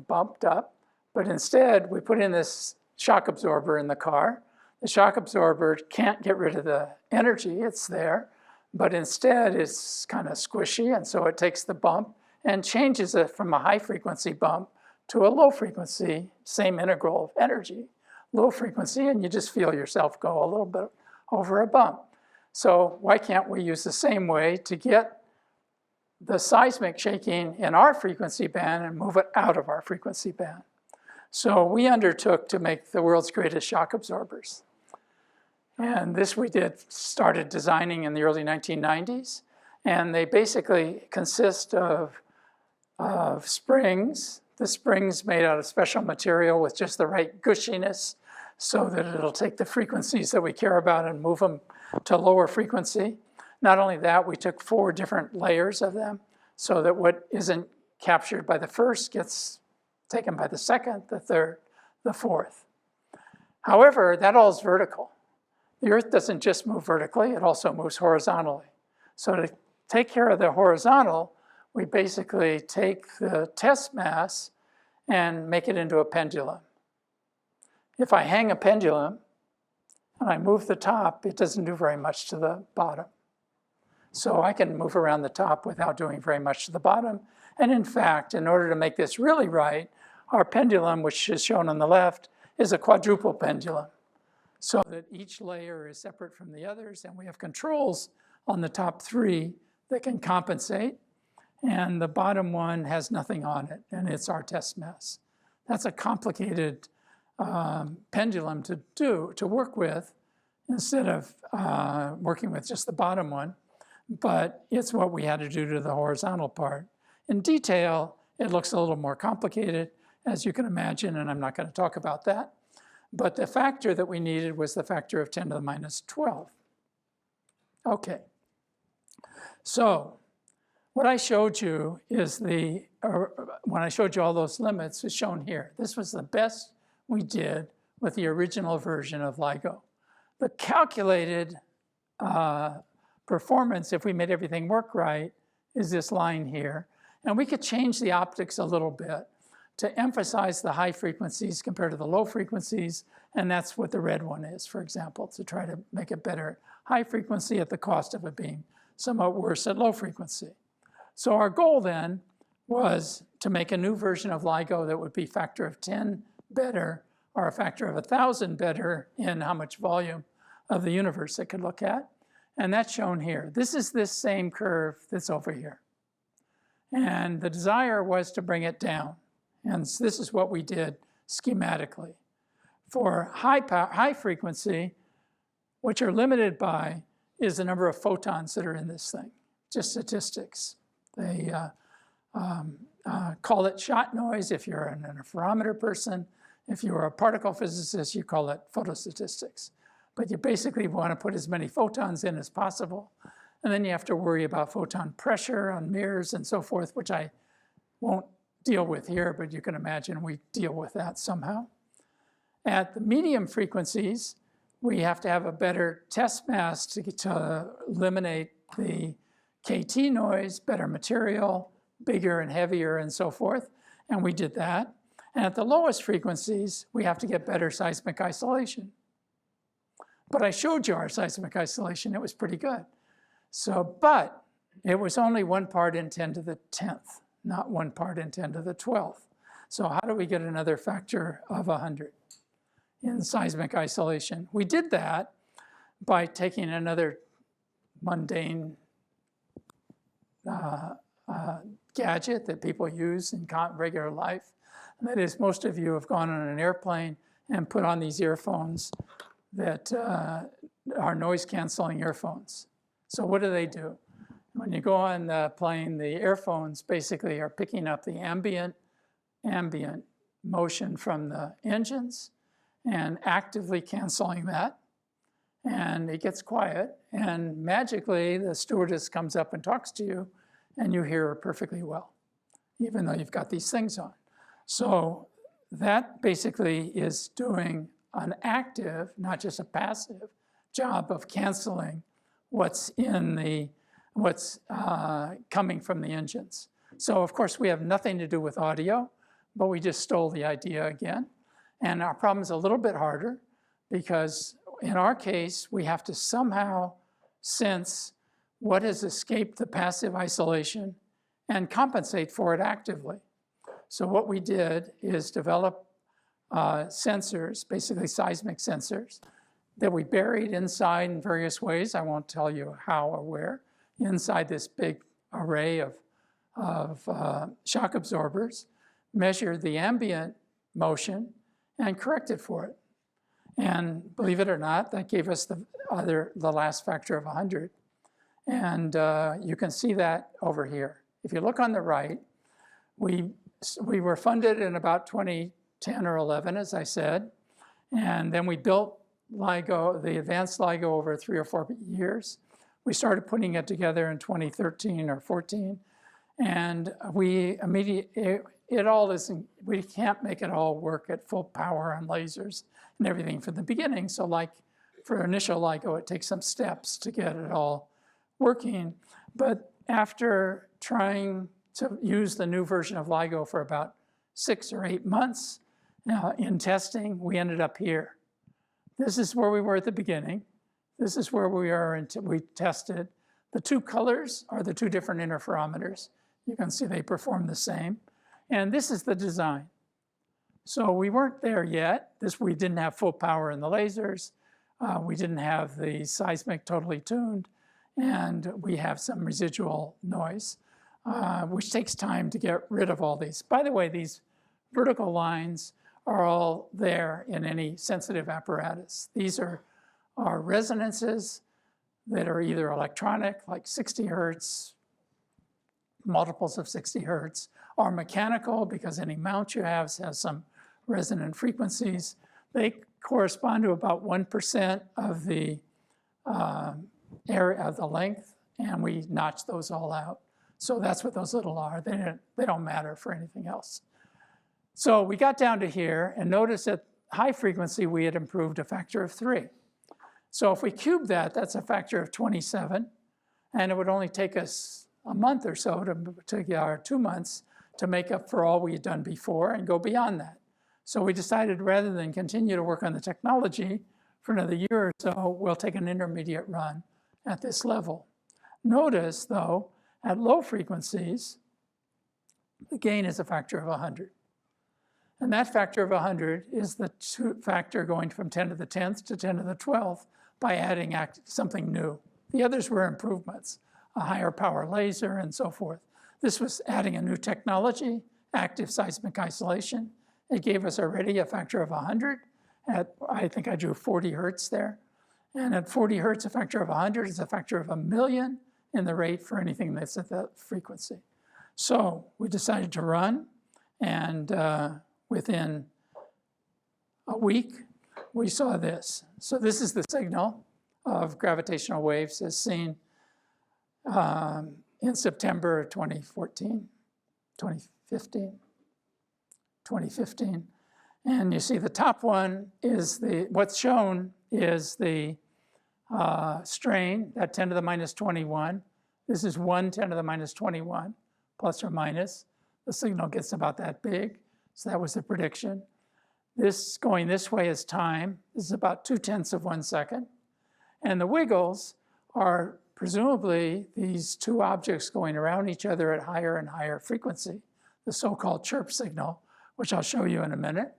bumped up. But instead, we put in this shock absorber in the car. The shock absorber can't get rid of the energy, it's there, but instead it's kind of squishy, and so it takes the bump and changes it from a high frequency bump to a low frequency, same integral of energy, low frequency, and you just feel yourself go a little bit over a bump. So why can't we use the same way to get the seismic shaking in our frequency band and move it out of our frequency band? So we undertook to make the world's greatest shock absorbers. And this we started designing in the early 1990s. And they basically consist of springs. The springs made out of special material with just the right gushiness so that it'll take the frequencies that we care about and move them to lower frequency. Not only that, we took 4 different layers of them so that what isn't captured by the first gets taken by the second, the third, the fourth. However, that all is vertical. The Earth doesn't just move vertically, it also moves horizontally. So to take care of the horizontal, we basically take the test mass and make it into a pendulum. If I hang a pendulum and I move the top, it doesn't do very much to the bottom. So I can move around the top without doing very much to the bottom. And in fact, in order to make this really right, our pendulum, which is shown on the left, is a quadruple pendulum, so that each layer is separate from the others, and we have controls on the top three that can compensate, and the bottom one has nothing on it, and it's our test mass. That's a complicated pendulum to work with, instead of working with just the bottom one, but it's what we had to do to the horizontal part. In detail, it looks a little more complicated, as you can imagine, and I'm not going to talk about that. But the factor that we needed was the factor of 10 to the minus 12. Okay. So what I showed you is when I showed you all those limits, is shown here. This was the best we did with the original version of LIGO. The calculated performance, if we made everything work right, is this line here. And we could change the optics a little bit to emphasize the high frequencies compared to the low frequencies, and that's what the red one is, for example, to try to make it better high frequency at the cost of it being somewhat worse at low frequency. So our goal then was to make a new version of LIGO that would be factor of 10 better, or a factor of 1,000 better in how much volume of the universe it could look at. And that's shown here. This is this same curve that's over here. And the desire was to bring it down. And this is what we did schematically. For high frequency, what you're limited by is the number of photons that are in this thing, just statistics. They call it shot noise if you're an interferometer person. If you're a particle physicist, you call it photostatistics. But you basically want to put as many photons in as possible. And then you have to worry about photon pressure on mirrors and so forth, which I won't deal with here, but you can imagine we deal with that somehow. At the medium frequencies, we have to have a better test mass to eliminate the KT noise, better material, bigger and heavier and so forth. And we did that. And at the lowest frequencies, we have to get better seismic isolation. But I showed you our seismic isolation. It was pretty good. So, but it was only 1 part in 10 to the 10th, not 1 part in 10 to the 12th. So how do we get another factor of 100 in seismic isolation? We did that by taking another mundane gadget that people use in regular life. And that is, most of you have gone on an airplane and put on these earphones that are noise-canceling earphones. So what do? When you go on the plane, the earphones basically are picking up the ambient motion from the engines and actively canceling that. And it gets quiet, and magically the stewardess comes up and talks to you, and you hear her perfectly well, even though you've got these things on. So that basically is doing an active, not just a passive, job of canceling what's coming from the engines. So of course we have nothing to do with audio, but we just stole the idea again. And our problem is a little bit harder because in our case, we have to somehow sense what has escaped the passive isolation and compensate for it actively. So what we did is develop sensors, basically seismic sensors, that we buried inside in various ways. I won't tell you how or where, inside this big array of shock absorbers, measured the ambient motion and corrected for it. And believe it or not, that gave us the last factor of 100. And you can see that over here. If you look on the right, we were funded in about 2010 or 11, as I said. And then we built LIGO, the advanced LIGO, over 3 or 4 years. We started putting it together in 2013 or 14. And we can't make it all work at full power on lasers and everything from the beginning. So like for initial LIGO, it takes some steps to get it all working. But after trying to use the new version of LIGO for about 6 or 8 months in testing, we ended up here. This is where we were at the beginning. This is where we are until we tested. The two colors are the two different interferometers. You can see they perform the same. And this is the design. So we weren't there yet. We didn't have full power in the lasers. We didn't have the seismic totally tuned. And we have some residual noise, which takes time to get rid of all these. By the way, these vertical lines are all there in any sensitive apparatus. These are resonances that are either electronic, like 60 hertz, multiples of 60 hertz, or mechanical, because any mount you have has some resonant frequencies. They correspond to about 1% of the area of the length, and we notch those all out. So that's what those little are. They don't matter for anything else. So we got down to here, and notice at high frequency we had improved a factor of 3. So if we cube that, that's a factor of 27, and it would only take us a month or so or 2 months to make up for all we had done before and go beyond that. So we decided rather than continue to work on the technology for another year or so, we'll take an intermediate run at this level. Notice, though, at low frequencies, the gain is a factor of 100. And that factor of 100 is the factor going from 10 to the 10th to 10 to the 12th by adding something new. The others were improvements, a higher power laser and so forth. This was adding a new technology, active seismic isolation. It gave us already a factor of 100 at, I think I drew 40 hertz there. And at 40 hertz, a factor of 100 is a factor of 1,000,000 in the rate for anything that's at that frequency. So we decided to run, and within a week, we saw this. So this is the signal of gravitational waves as seen in September 2015. And you see the top one is what's shown is the strain at 10 to the minus 21. This is 1 10 to the minus 21, plus or minus. The signal gets about that big. So that was the prediction. This going this way is time. This is about 2/10 of 1 second. And the wiggles are presumably these two objects going around each other at higher and higher frequency, the so-called chirp signal, which I'll show you in a minute.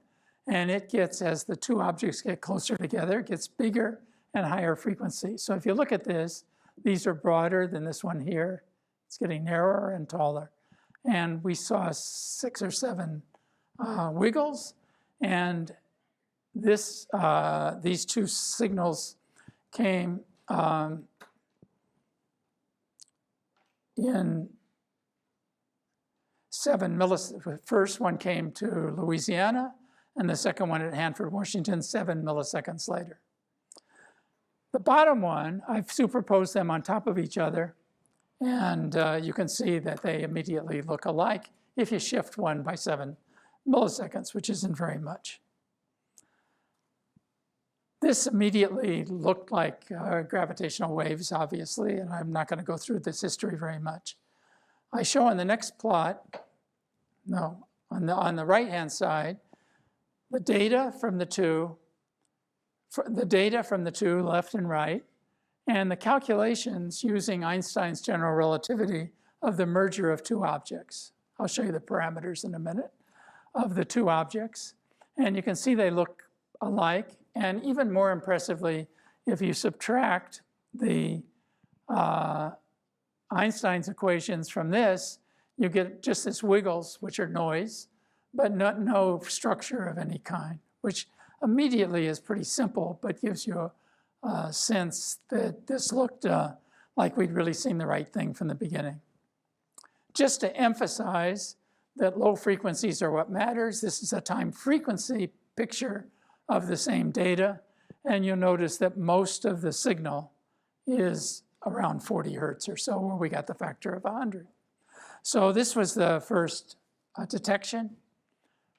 And it gets, as the two objects get closer together, it gets bigger and higher frequency. So if you look at this, these are broader than this one here. It's getting narrower and taller. And we saw 6 or 7 wiggles, and these two signals came in 7 milliseconds. The first one came to Louisiana, and the second one at Hanford, Washington, 7 milliseconds later. The bottom one, I've superposed them on top of each other, and you can see that they immediately look alike if you shift one by 7 milliseconds, which isn't very much. This immediately looked like gravitational waves, obviously, and I'm not going to go through this history very much. I show on the next plot, on the right-hand side, the data from the two, left and right, and the calculations using Einstein's general relativity of the merger of two objects. I'll show you the parameters in a minute of the two objects. And you can see they look alike. And even more impressively, if you subtract the Einstein's equations from this, you get just this wiggles, which are noise, but no structure of any kind, which immediately is pretty simple, but gives you a sense that this looked like we'd really seen the right thing from the beginning. Just to emphasize that low frequencies are what matters, this is a time frequency picture of the same data, and you'll notice that most of the signal is around 40 hertz or so, where we got the factor of 100. So this was the first detection.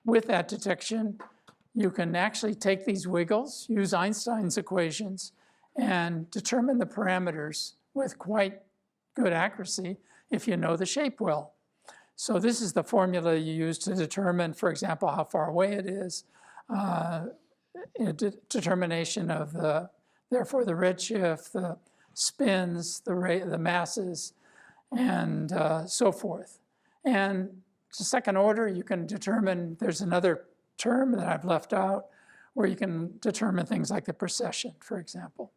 With that detection, you can actually take these wiggles, use Einstein's equations, and determine the parameters with quite good accuracy if you know the shape well. So this is the formula you use to determine, for example, how far away it is, determination of therefore the redshift, the spins, the masses, and so forth. And to second order, you can determine, there's another term that I've left out, where you can determine things like the precession, for example.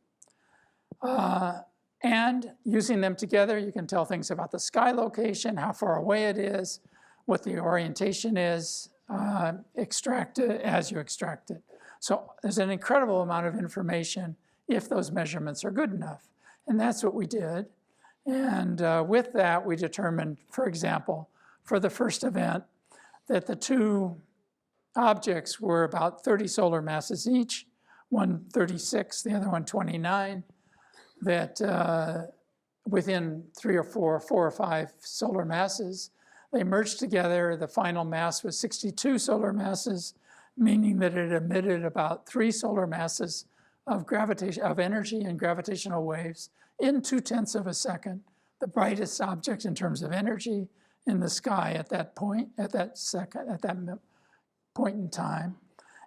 And using them together, you can tell things about the sky location, how far away it is, what the orientation is, extract it as you extract it. So there's an incredible amount of information if those measurements are good enough. And that's what we did. And with that, we determined, for example, for the first event, that the two objects were about 30 solar masses each, one 36, the other one 29, that within 3 or 4 or 5 solar masses, they merged together. The final mass was 62 solar masses, meaning that it emitted about 3 solar masses of gravitation, of energy and gravitational waves in 0.2 of a second, the brightest object in terms of energy in the sky at that point, at that point in time.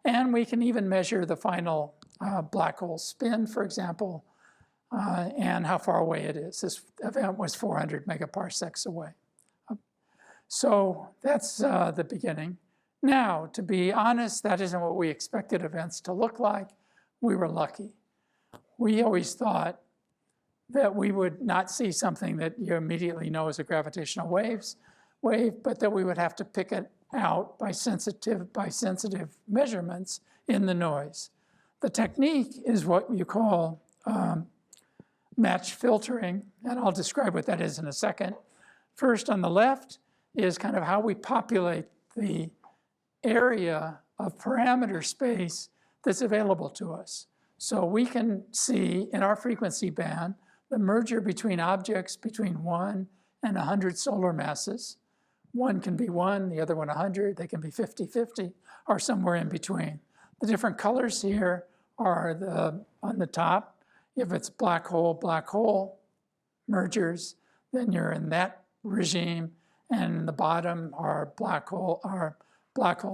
And we can even measure the final black hole spin, for example, and how far away it is. This event was 400 megaparsecs away. So that's the beginning. Now, to be honest, that isn't what we expected events to look like. We were lucky. We always thought that we would not see something that you immediately know is a gravitational wave, but that we would have to pick it out by sensitive measurements in the noise. The technique is what you call match filtering, and I'll describe what that is in a second. First, on the left is kind of how we populate the area of parameter space that's available to us. So we can see in our frequency band the merger between objects between 1 and 100 solar masses. One can be 1, the other one 100, they can be 50-50, or somewhere in between. The different colors here are on the top. If it's black hole mergers, then you're in that regime. And the bottom are black hole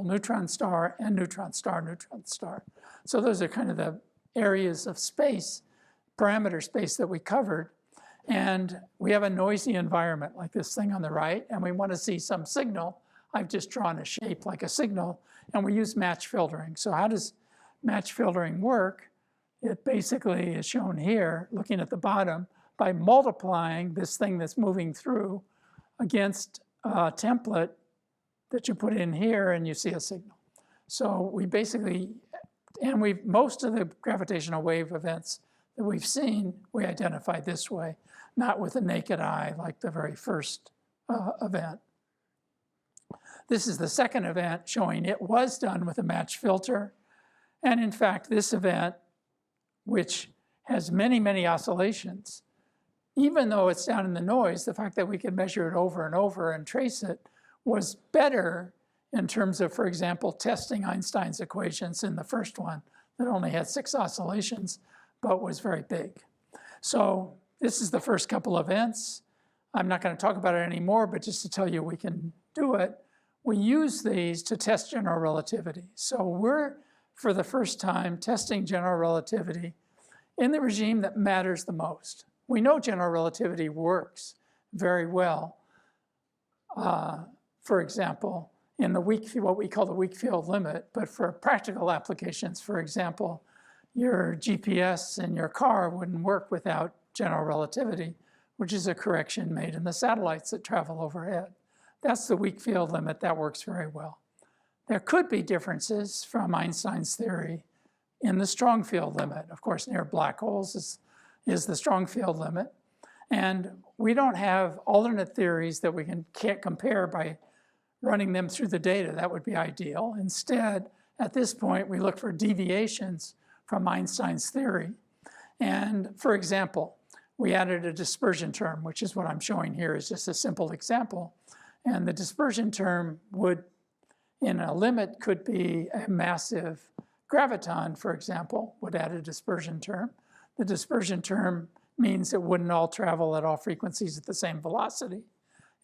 neutron star and neutron star. So those are kind of the areas of space, parameter space that we covered. And we have a noisy environment like this thing on the right, and we want to see some signal. I've just drawn a shape like a signal, and we use match filtering. So how does match filtering work? It basically is shown here, looking at the bottom, by multiplying this thing that's moving through against a template that you put in here, and you see a signal. So we basically, most of the gravitational wave events that we've seen, we identified this way, not with the naked eye like the very first event. This is the second event showing it was done with a match filter. And in fact, this event, which has many, many oscillations, even though it's down in the noise, the fact that we could measure it over and over and trace it was better in terms of, for example, testing Einstein's equations in the first one that only had 6 oscillations, but was very big. So this is the first couple events. I'm not going to talk about it anymore, but just to tell you we can do it, we use these to test general relativity. So we're, for the first time, testing general relativity in the regime that matters the most. We know general relativity works very well. For example, in the what we call the weak field limit, but for practical applications, for example, your GPS in your car wouldn't work without general relativity, which is a correction made in the satellites that travel overhead. That's the weak field limit. That works very well. There could be differences from Einstein's theory in the strong field limit. Of course, near black holes is the strong field limit. And we don't have alternate theories that we can't compare by running them through the data. That would be ideal. Instead, at this point, we look for deviations from Einstein's theory. And for example, we added a dispersion term, which is what I'm showing here is just a simple example. And the dispersion term would, in a limit, could be a massive graviton, for example, would add a dispersion term. The dispersion term means it wouldn't all travel at all frequencies at the same velocity.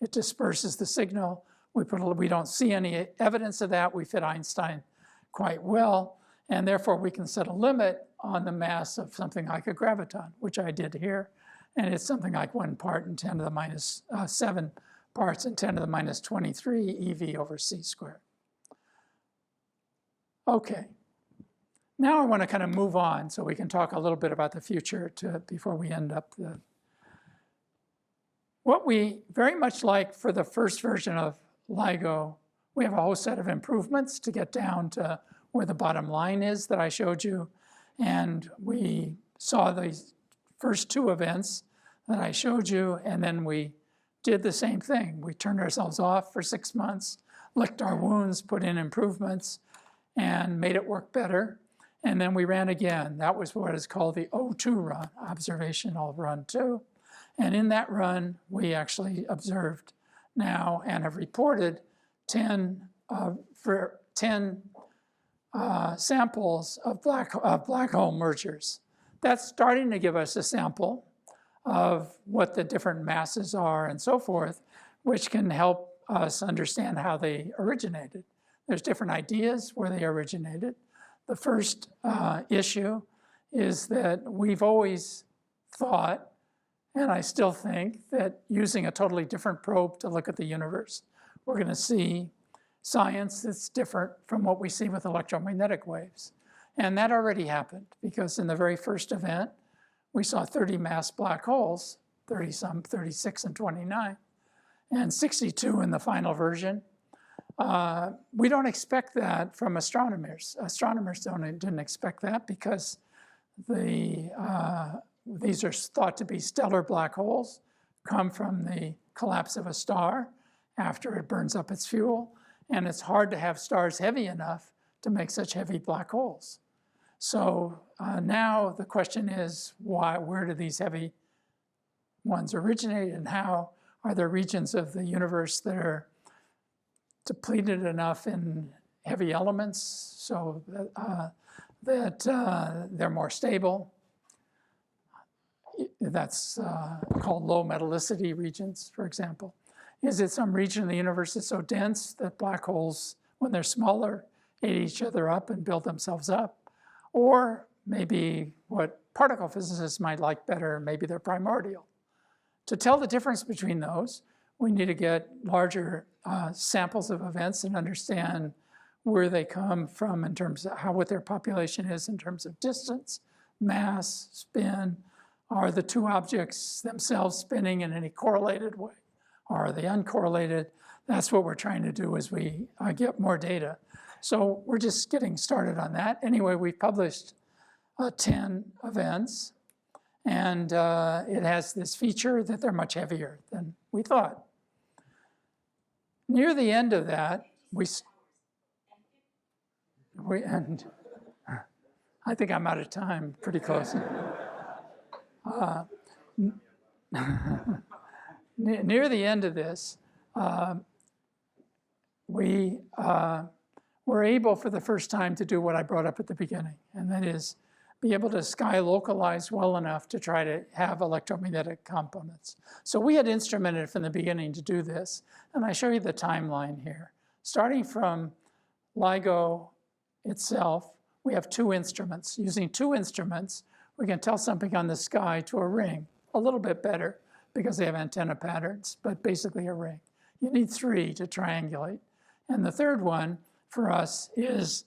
It disperses the signal. We don't see any evidence of that. We fit Einstein quite well. And therefore, we can set a limit on the mass of something like a graviton, which I did here. and it's something like 1 part in 10 to the minus 7 parts in 10 to the minus 23 eV over c squared. Okay, now I want to kind of move on so we can talk a little bit about the future before we end up the. What we very much like for the first version of LIGO, we have a whole set of improvements to get down to where the bottom line is that I showed you. And we saw these first 2 events that I showed you, and then we did the same thing. We turned ourselves off for 6 months, licked our wounds, put in improvements, and made it work better. And then we ran again. That was what is called the O2 run, observational run 2. And in that run, we actually observed now and have reported 10 samples of black hole mergers. That's starting to give us a sample of what the different masses are and so forth, which can help us understand how they originated. There's different ideas where they originated. The first issue is that we've always thought, and I still think, that using a totally different probe to look at the universe, we're going to see science that's different from what we see with electromagnetic waves. And that already happened, because in the very first event, we saw 30 mass black holes, 30-some, 36 and 29, and 62 in the final version. We don't expect that from astronomers. Astronomers didn't expect that because these are thought to be stellar black holes, come from the collapse of a star after it burns up its fuel, and it's hard to have stars heavy enough to make such heavy black holes. So now the question is, where do these heavy ones originate, and how are there regions of the universe that are depleted enough in heavy elements so that they're more stable? That's called low metallicity regions, for example. Is it some region of the universe that's so dense that black holes, when they're smaller, eat each other up and build themselves up? Or maybe what particle physicists might like better, maybe they're primordial. To tell the difference between those, we need to get larger samples of events and understand where they come from in terms of what their population is in terms of distance, mass, spin. Are the 2 objects themselves spinning in any correlated way? Or are they uncorrelated? That's what we're trying to do as we get more data. So we're just getting started on that. Anyway, we've published 10 events, and it has this feature that they're much heavier than we thought. Near the end of that, and I think I'm out of time pretty close. Near the end of this, we were able for the first time to do what I brought up at the beginning, and that is be able to sky localize well enough to try to have electromagnetic components. So we had instrumented from the beginning to do this, and I show you the timeline here. Starting from LIGO itself, we have 2 instruments. Using 2 instruments, we can tell something on the sky to a ring, a little bit better because they have antenna patterns, but basically a ring. You need 3 to triangulate. And the third one for us is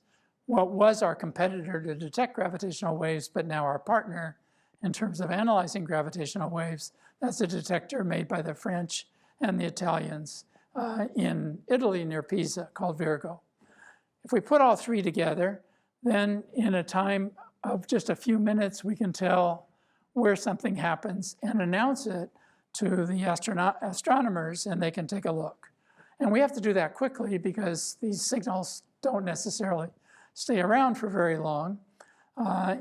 what was our competitor to detect gravitational waves, but now our partner in terms of analyzing gravitational waves. That's a detector made by the French and the Italians in Italy near Pisa called Virgo. If we put all 3 together, then in a time of just a few minutes, we can tell where something happens and announce it to the astronomers, and they can take a look. And we have to do that quickly because these signals don't necessarily stay around for very long.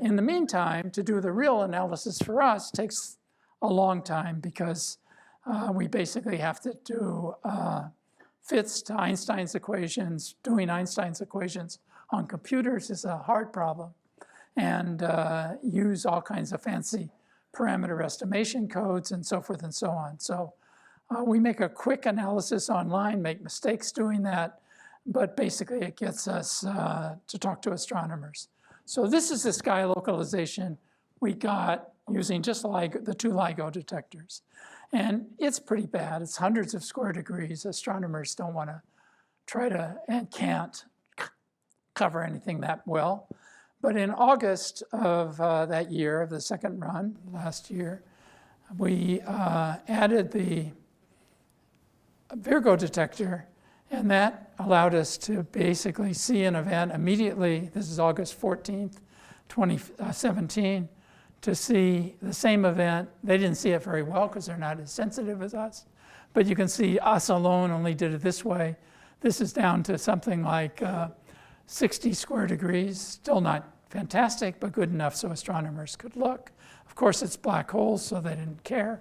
In the meantime, to do the real analysis for us takes a long time because we basically have to do fits to Einstein's equations. Doing Einstein's equations on computers is a hard problem, and use all kinds of fancy parameter estimation codes and so forth and so on. So we make a quick analysis online, make mistakes doing that, but basically it gets us to talk to astronomers. So this is the sky localization we got using just LIGO, the 2 LIGO detectors. And it's pretty bad. It's hundreds of square degrees. Astronomers don't want to try to and can't cover anything that well. But in August of that year, of the second run, last year, we added the Virgo detector, and that allowed us to basically see an event immediately. This is August 14th, 2017, to see the same event. They didn't see it very well because they're not as sensitive as us, but you can see us alone only did it this way. This is down to something like 60 square degrees, still not fantastic, but good enough so astronomers could look. Of course, it's black holes, so they didn't care.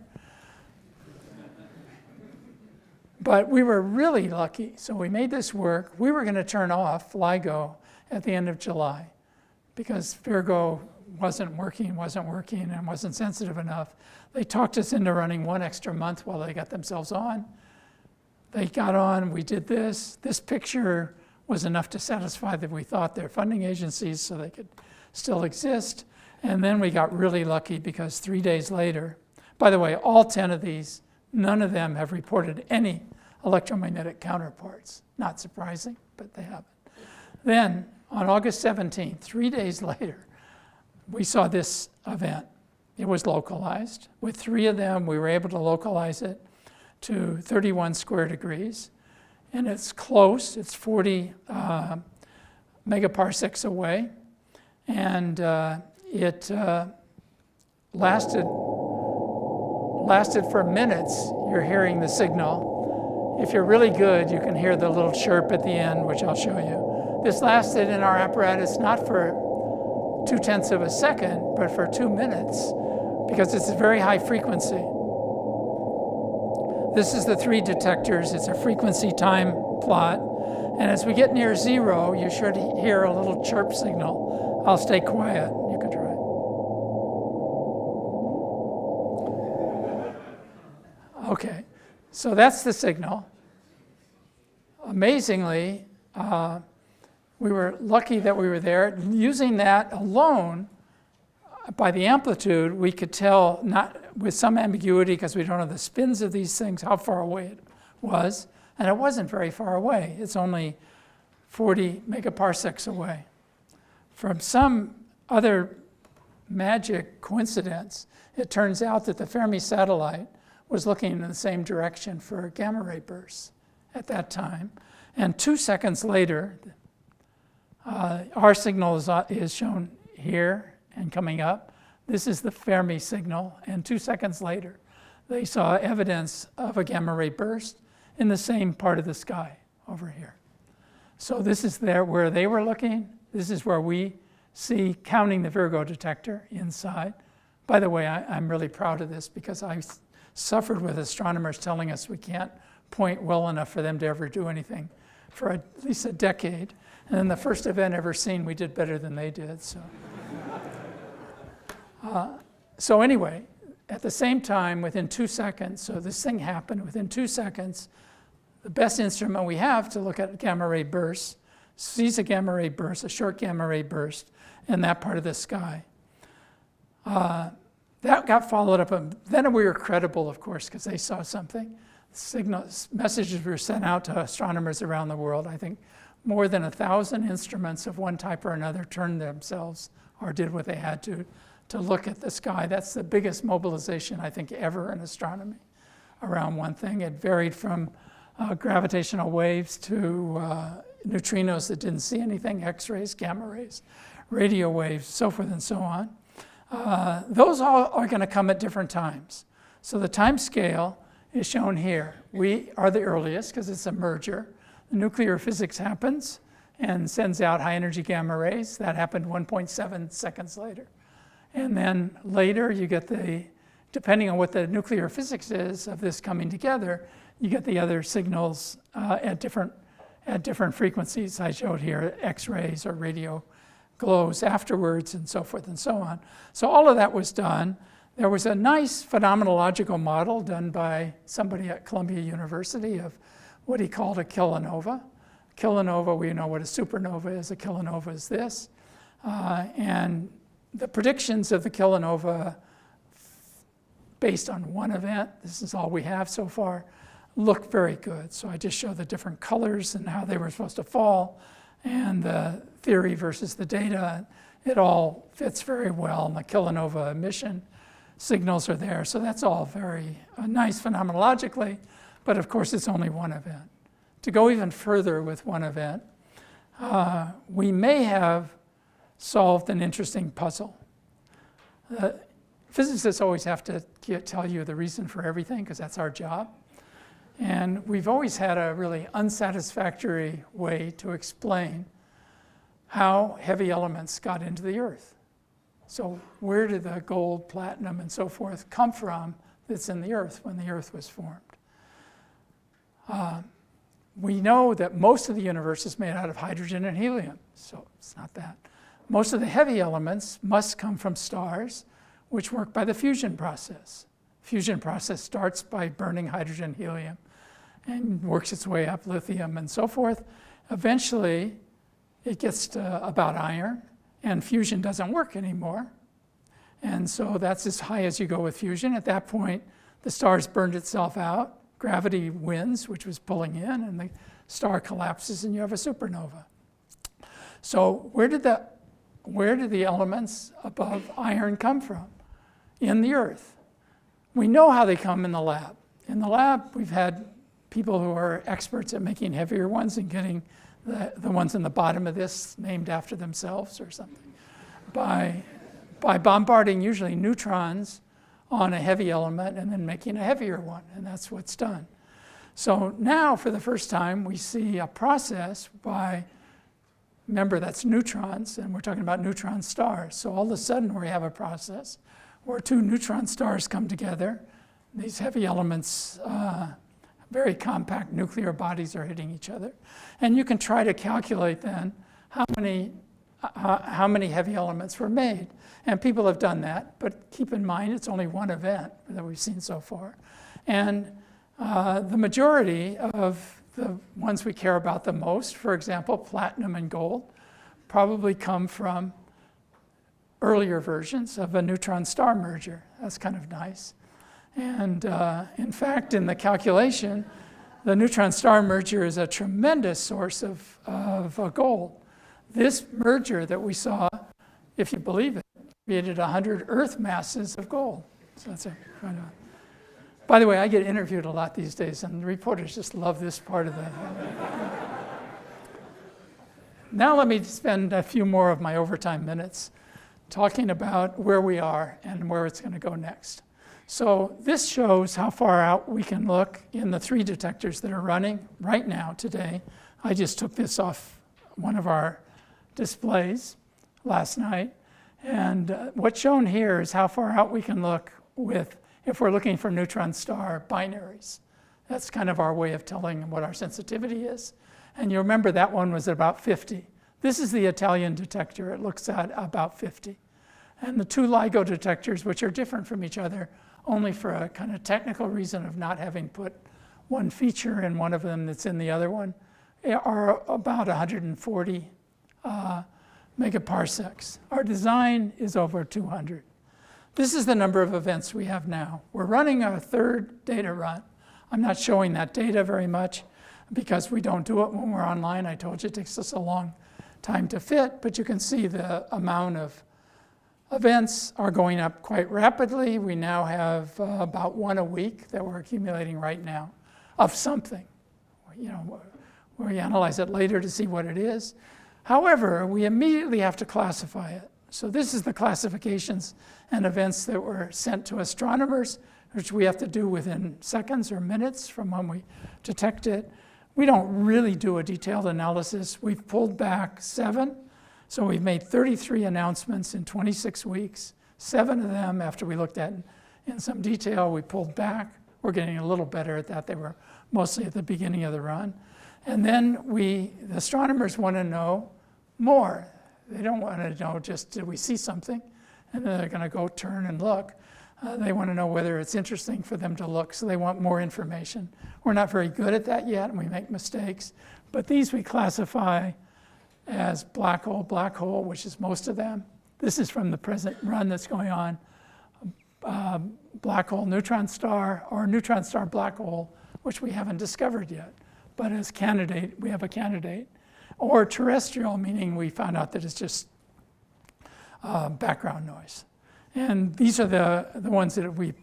But we were really lucky, so we made this work. We were going to turn off LIGO at the end of July because Virgo wasn't working, and wasn't sensitive enough. They talked us into running 1 extra month while they got themselves on. They got on, we did this. This picture was enough to satisfy that we thought they're funding agencies so they could still exist. And then we got really lucky because 3 days later, by the way, all 10 of these, none of them have reported any electromagnetic counterparts. Not surprising, but they haven't. Then on August 17th, 3 days later, we saw this event. It was localized. With 3 of them, we were able to localize it to 31 square degrees. And it's close, it's 40 megaparsecs away. And it lasted for minutes. You're hearing the signal. If you're really good, you can hear the little chirp at the end, which I'll show you. This lasted in our apparatus not for 0.2 of a second, but for 2 minutes, because it's a very high frequency. This is the 3 detectors. It's a frequency time plot. And as we get near 0, you should hear a little chirp signal. I'll stay quiet. You can try. Okay, so that's the signal. Amazingly, we were lucky that we were there. Using that alone, by the amplitude, we could tell, not with some ambiguity because we don't know the spins of these things, how far away it was. And it wasn't very far away. It's only 40 megaparsecs away. From some other magic coincidence, it turns out that the Fermi satellite was looking in the same direction for gamma ray bursts at that time. And 2 seconds later, our signal is shown here and coming up. This is the Fermi signal, and 2 seconds later, they saw evidence of a gamma ray burst in the same part of the sky over here. So this is where they were looking. This is where we see, counting the Virgo detector inside. By the way, I'm really proud of this because I suffered with astronomers telling us we can't point well enough for them to ever do anything for at least a decade. And then the first event ever seen, we did better than they did. So anyway, at the same time, within 2 seconds, so this thing happened, within 2 seconds, the best instrument we have to look at gamma ray bursts sees a gamma ray burst, a short gamma ray burst in that part of the sky. That got followed up, and then we were credible, of course, because they saw something. Messages were sent out to astronomers around the world. I think more than 1,000 instruments of one type or another turned themselves or did what they had to look at the sky. That's the biggest mobilization, I think, ever in astronomy around one thing. It varied from gravitational waves to neutrinos that didn't see anything, X-rays, gamma rays, radio waves, so forth and so on. Those all are going to come at different times. So the time scale is shown here. We are the earliest because it's a merger. The nuclear physics happens and sends out high energy gamma rays. That happened 1.7 seconds later. And then later you get depending on what the nuclear physics is of this coming together, you get the other signals at different frequencies. I showed here X-rays or radio glows afterwards and so forth and so on. So all of that was done. There was a nice phenomenological model done by somebody at Columbia University of what he called a kilonova. Kilonova, we know what a supernova is. A kilonova is this. And the predictions of the kilonova based on one event, this is all we have so far, look very good. So I just show the different colors and how they were supposed to fall, and the theory versus the data. It all fits very well, and the kilonova emission signals are there. So that's all very nice phenomenologically, but of course it's only one event. To go even further with one event, we may have solved an interesting puzzle. Physicists always have to tell you the reason for everything, because that's our job. And we've always had a really unsatisfactory way to explain how heavy elements got into the Earth. So where did the gold, platinum, and so forth come from that's in the Earth when the Earth was formed? We know that most of the universe is made out of hydrogen and helium, so it's not that. Most of the heavy elements must come from stars, which work by the fusion process. Fusion process starts by burning hydrogen, helium, and works its way up, lithium, and so forth. Eventually, it gets to about iron, and fusion doesn't work anymore. And so that's as high as you go with fusion. At that point, the star's burned itself out. Gravity wins, which was pulling in, and the star collapses, and you have a supernova. So where did the elements above iron come from? In the Earth. We know how they come in the lab. In the lab, we've had people who are experts at making heavier ones and getting the ones in the bottom of this named after themselves or something by bombarding usually neutrons on a heavy element and then making a heavier one, and that's what's done. So now, for the first time, we see a process by, remember that's neutrons, and we're talking about neutron stars. So all of a sudden we have a process where two neutron stars come together. These heavy elements, very compact nuclear bodies are hitting each other. And you can try to calculate then how many heavy elements were made. And people have done that, but keep in mind it's only one event that we've seen so far. And the majority of the ones we care about the most, for example, platinum and gold, probably come from earlier versions of a neutron star merger. That's kind of nice. And in fact, in the calculation, the neutron star merger is a tremendous source of gold. This merger that we saw, if you believe it, created 100 Earth masses of gold. So that's a kind of. By the way, I get interviewed a lot these days, and the reporters just love this part of the. Now let me spend a few more of my overtime minutes talking about where we are and where it's going to go next. So this shows how far out we can look in the 3 detectors that are running right now today. I just took this off one of our displays last night. And what's shown here is how far out we can look if we're looking for neutron star binaries. That's kind of our way of telling what our sensitivity is. And you remember that one was at about 50. This is the Italian detector. It looks at about 50. And the 2 LIGO detectors, which are different from each other, only for a kind of technical reason of not having put one feature in one of them that's in the other one, are about 140 megaparsecs. Our design is over 200. This is the number of events we have now. We're running our 3rd data run. I'm not showing that data very much because we don't do it when we're online. I told you it takes us a long time to fit, but you can see the amount of events are going up quite rapidly. We now have about 1 a week that we're accumulating right now of something. You know, we analyze it later to see what it is. However, we immediately have to classify it. So this is the classifications and events that were sent to astronomers, which we have to do within seconds or minutes from when we detect it. We don't really do a detailed analysis. We've pulled back 7. So we've made 33 announcements in 26 weeks. 7 of them, after we looked at in some detail, we pulled back. We're getting a little better at that. They were mostly at the beginning of the run. And then the astronomers want to know more. They don't want to know just, did we see something? And then they're going to go turn and look. They want to know whether it's interesting for them to look, so they want more information. We're not very good at that yet, and we make mistakes. But these we classify as black hole, which is most of them. This is from the present run that's going on. black hole neutron star or neutron star black hole, which we haven't discovered yet. But as candidate, we have a candidate. Or terrestrial, meaning we found out that it's just background noise. And these are the ones that we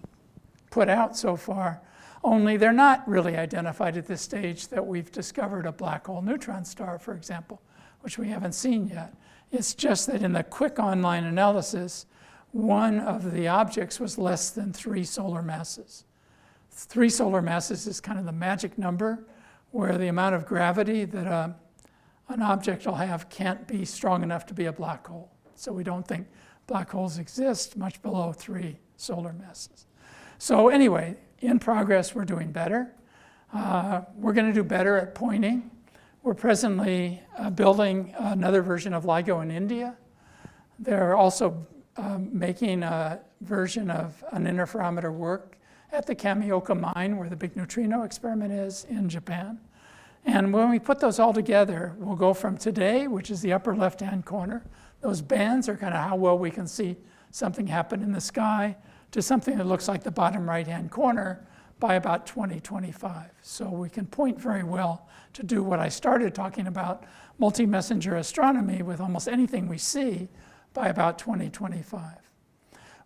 put out so far, only they're not really identified at this stage that we've discovered a black hole neutron star, for example, which we haven't seen yet. It's just that in the quick online analysis, one of the objects was less than 3 solar masses. 3 solar masses is kind of the magic number where the amount of gravity that an object will have can't be strong enough to be a black hole. So we don't think black holes exist much below 3 solar masses. So anyway, in progress, we're doing better. We're going to do better at pointing. We're presently building another version of LIGO in India. They're also making a version of an interferometer work at the Kamioka mine, where the big neutrino experiment is, in Japan. And when we put those all together, we'll go from today, which is the upper left-hand corner. Those bands are kind of how well we can see something happen in the sky, to something that looks like the bottom right-hand corner by about 2025. So we can point very well to do what I started talking about, multi-messenger astronomy with almost anything we see by about 2025.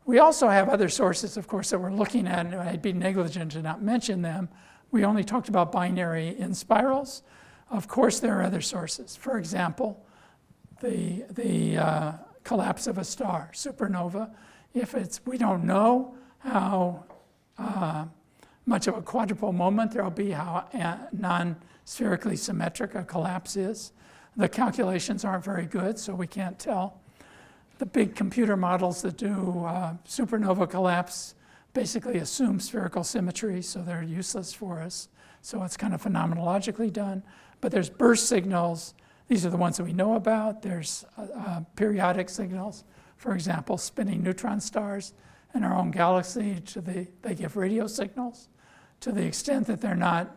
We also have other sources, of course, that we're looking at, and I'd be negligent to not mention them. We only talked about binary in spirals. Of course, there are other sources. For example, the collapse of a star, supernova. We don't know how much of a quadrupole moment there'll be, how non-spherically symmetric a collapse is. The calculations aren't very good, so we can't tell. The big computer models that do supernova collapse basically assume spherical symmetry, so they're useless for us. So it's kind of phenomenologically done. But there's burst signals. These are the ones that we know about. There's periodic signals. For example, spinning neutron stars in our own galaxy, they give radio signals. To the extent that they're not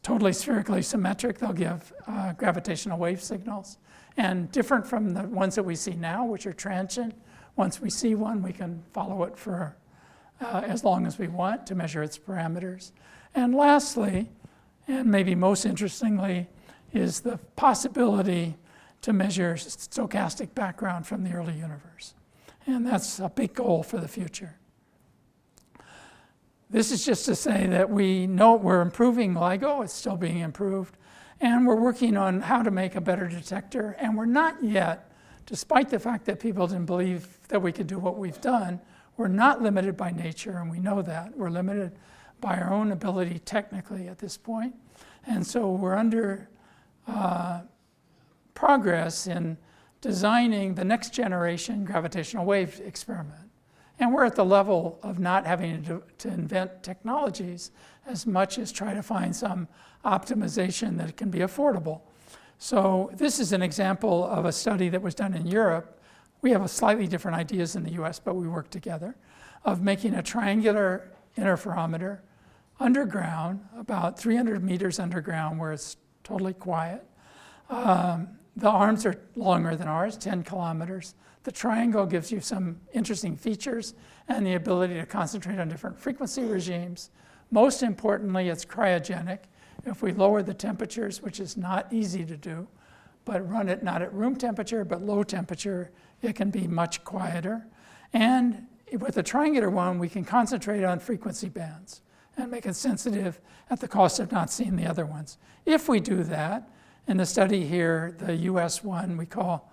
totally spherically symmetric, they'll give gravitational wave signals. And different from the ones that we see now, which are transient. Once we see one, we can follow it for as long as we want to measure its parameters. And lastly, and maybe most interestingly, is the possibility to measure stochastic background from the early universe. And that's a big goal for the future. This is just to say that we know we're improving LIGO, it's still being improved, and we're working on how to make a better detector, and we're not yet, despite the fact that people didn't believe that we could do what we've done, we're not limited by nature, and we know that. We're limited by our own ability technically at this point. And so we're under progress in designing the next generation gravitational wave experiment. And we're at the level of not having to invent technologies as much as try to find some optimization that can be affordable. So this is an example of a study that was done in Europe. We have a slightly different ideas in the US, but we work together, of making a triangular interferometer underground, about 300 meters underground, where it's totally quiet. The arms are longer than ours, 10 kilometers. The triangle gives you some interesting features and the ability to concentrate on different frequency regimes. Most importantly, it's cryogenic. If we lower the temperatures, which is not easy to do, but run it not at room temperature, but low temperature, it can be much quieter. And with the triangular one, we can concentrate on frequency bands and make it sensitive at the cost of not seeing the other ones. If we do that, in the study here, the US one we call,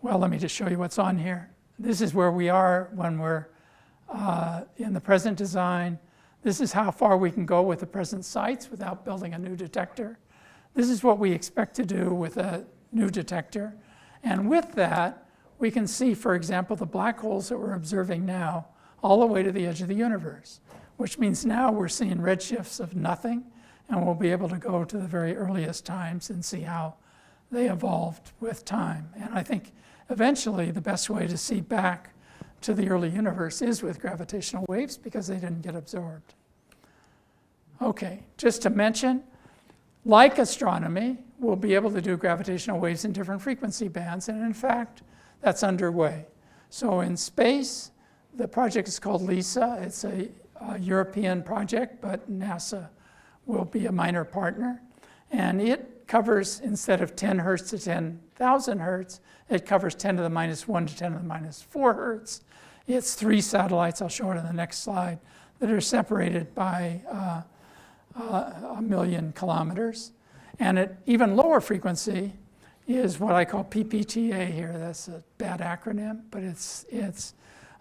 well, let me just show you what's on here. This is where we are when we're in the present design. This is how far we can go with the present sites without building a new detector. This is what we expect to do with a new detector. And with that, we can see, for example, the black holes that we're observing now all the way to the edge of the universe, which means now we're seeing redshifts of nothing, and we'll be able to go to the very earliest times and see how they evolved with time. And I think eventually the best way to see back to the early universe is with gravitational waves because they didn't get absorbed. Okay, just to mention, like astronomy, we'll be able to do gravitational waves in different frequency bands, and in fact, that's underway. So in space, The project is called LISA. It's a European project, but NASA will be a minor partner. And it covers, instead of 10 hertz to 10,000 hertz, it covers 10 to the minus 1 to 10 to the minus 4 hertz. It's 3 satellites, I'll show it on the next slide, that are separated by 1,000,000 kilometers. And at even lower frequency is what I call PPTA here. That's a bad acronym, but it's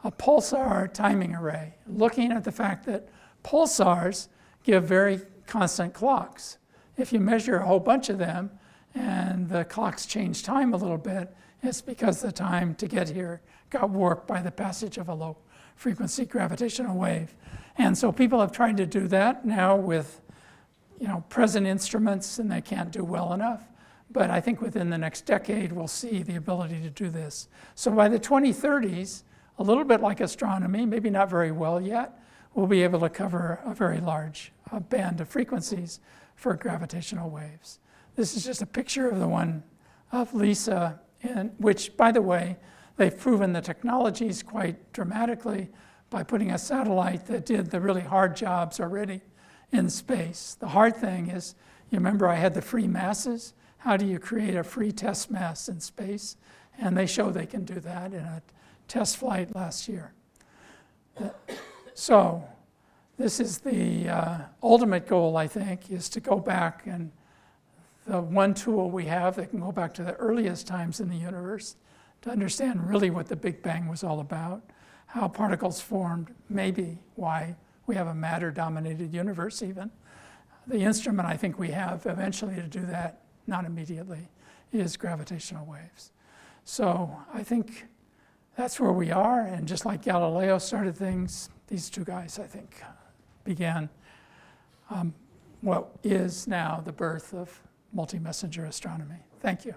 a pulsar timing array, looking at the fact that pulsars give very constant clocks. If you measure a whole bunch of them and the clocks change time a little bit, it's because the time to get here got warped by the passage of a low frequency gravitational wave. And so people have tried to do that now with present instruments, and they can't do well enough. But I think within the next decade, we'll see the ability to do this. So by the 2030s, a little bit like astronomy, maybe not very well yet, we'll be able to cover a very large band of frequencies for gravitational waves. This is just a picture of the one of LISA, which, by the way, they've proven the technologies quite dramatically by putting a satellite that did the really hard jobs already in space. The hard thing is, you remember I had the free masses? How do you create a free test mass in space? And they show they can do that in a test flight last year. So this is the ultimate goal, I think, is to go back, and the one tool we have that can go back to the earliest times in the universe to understand really what the Big Bang was all about, how particles formed, maybe why we have a matter-dominated universe even. The instrument I think we have eventually to do that, not immediately, is gravitational waves. So I think that's where we are, and just like Galileo started things, these two guys, I think, began what is now the birth of multi-messenger astronomy. Thank you.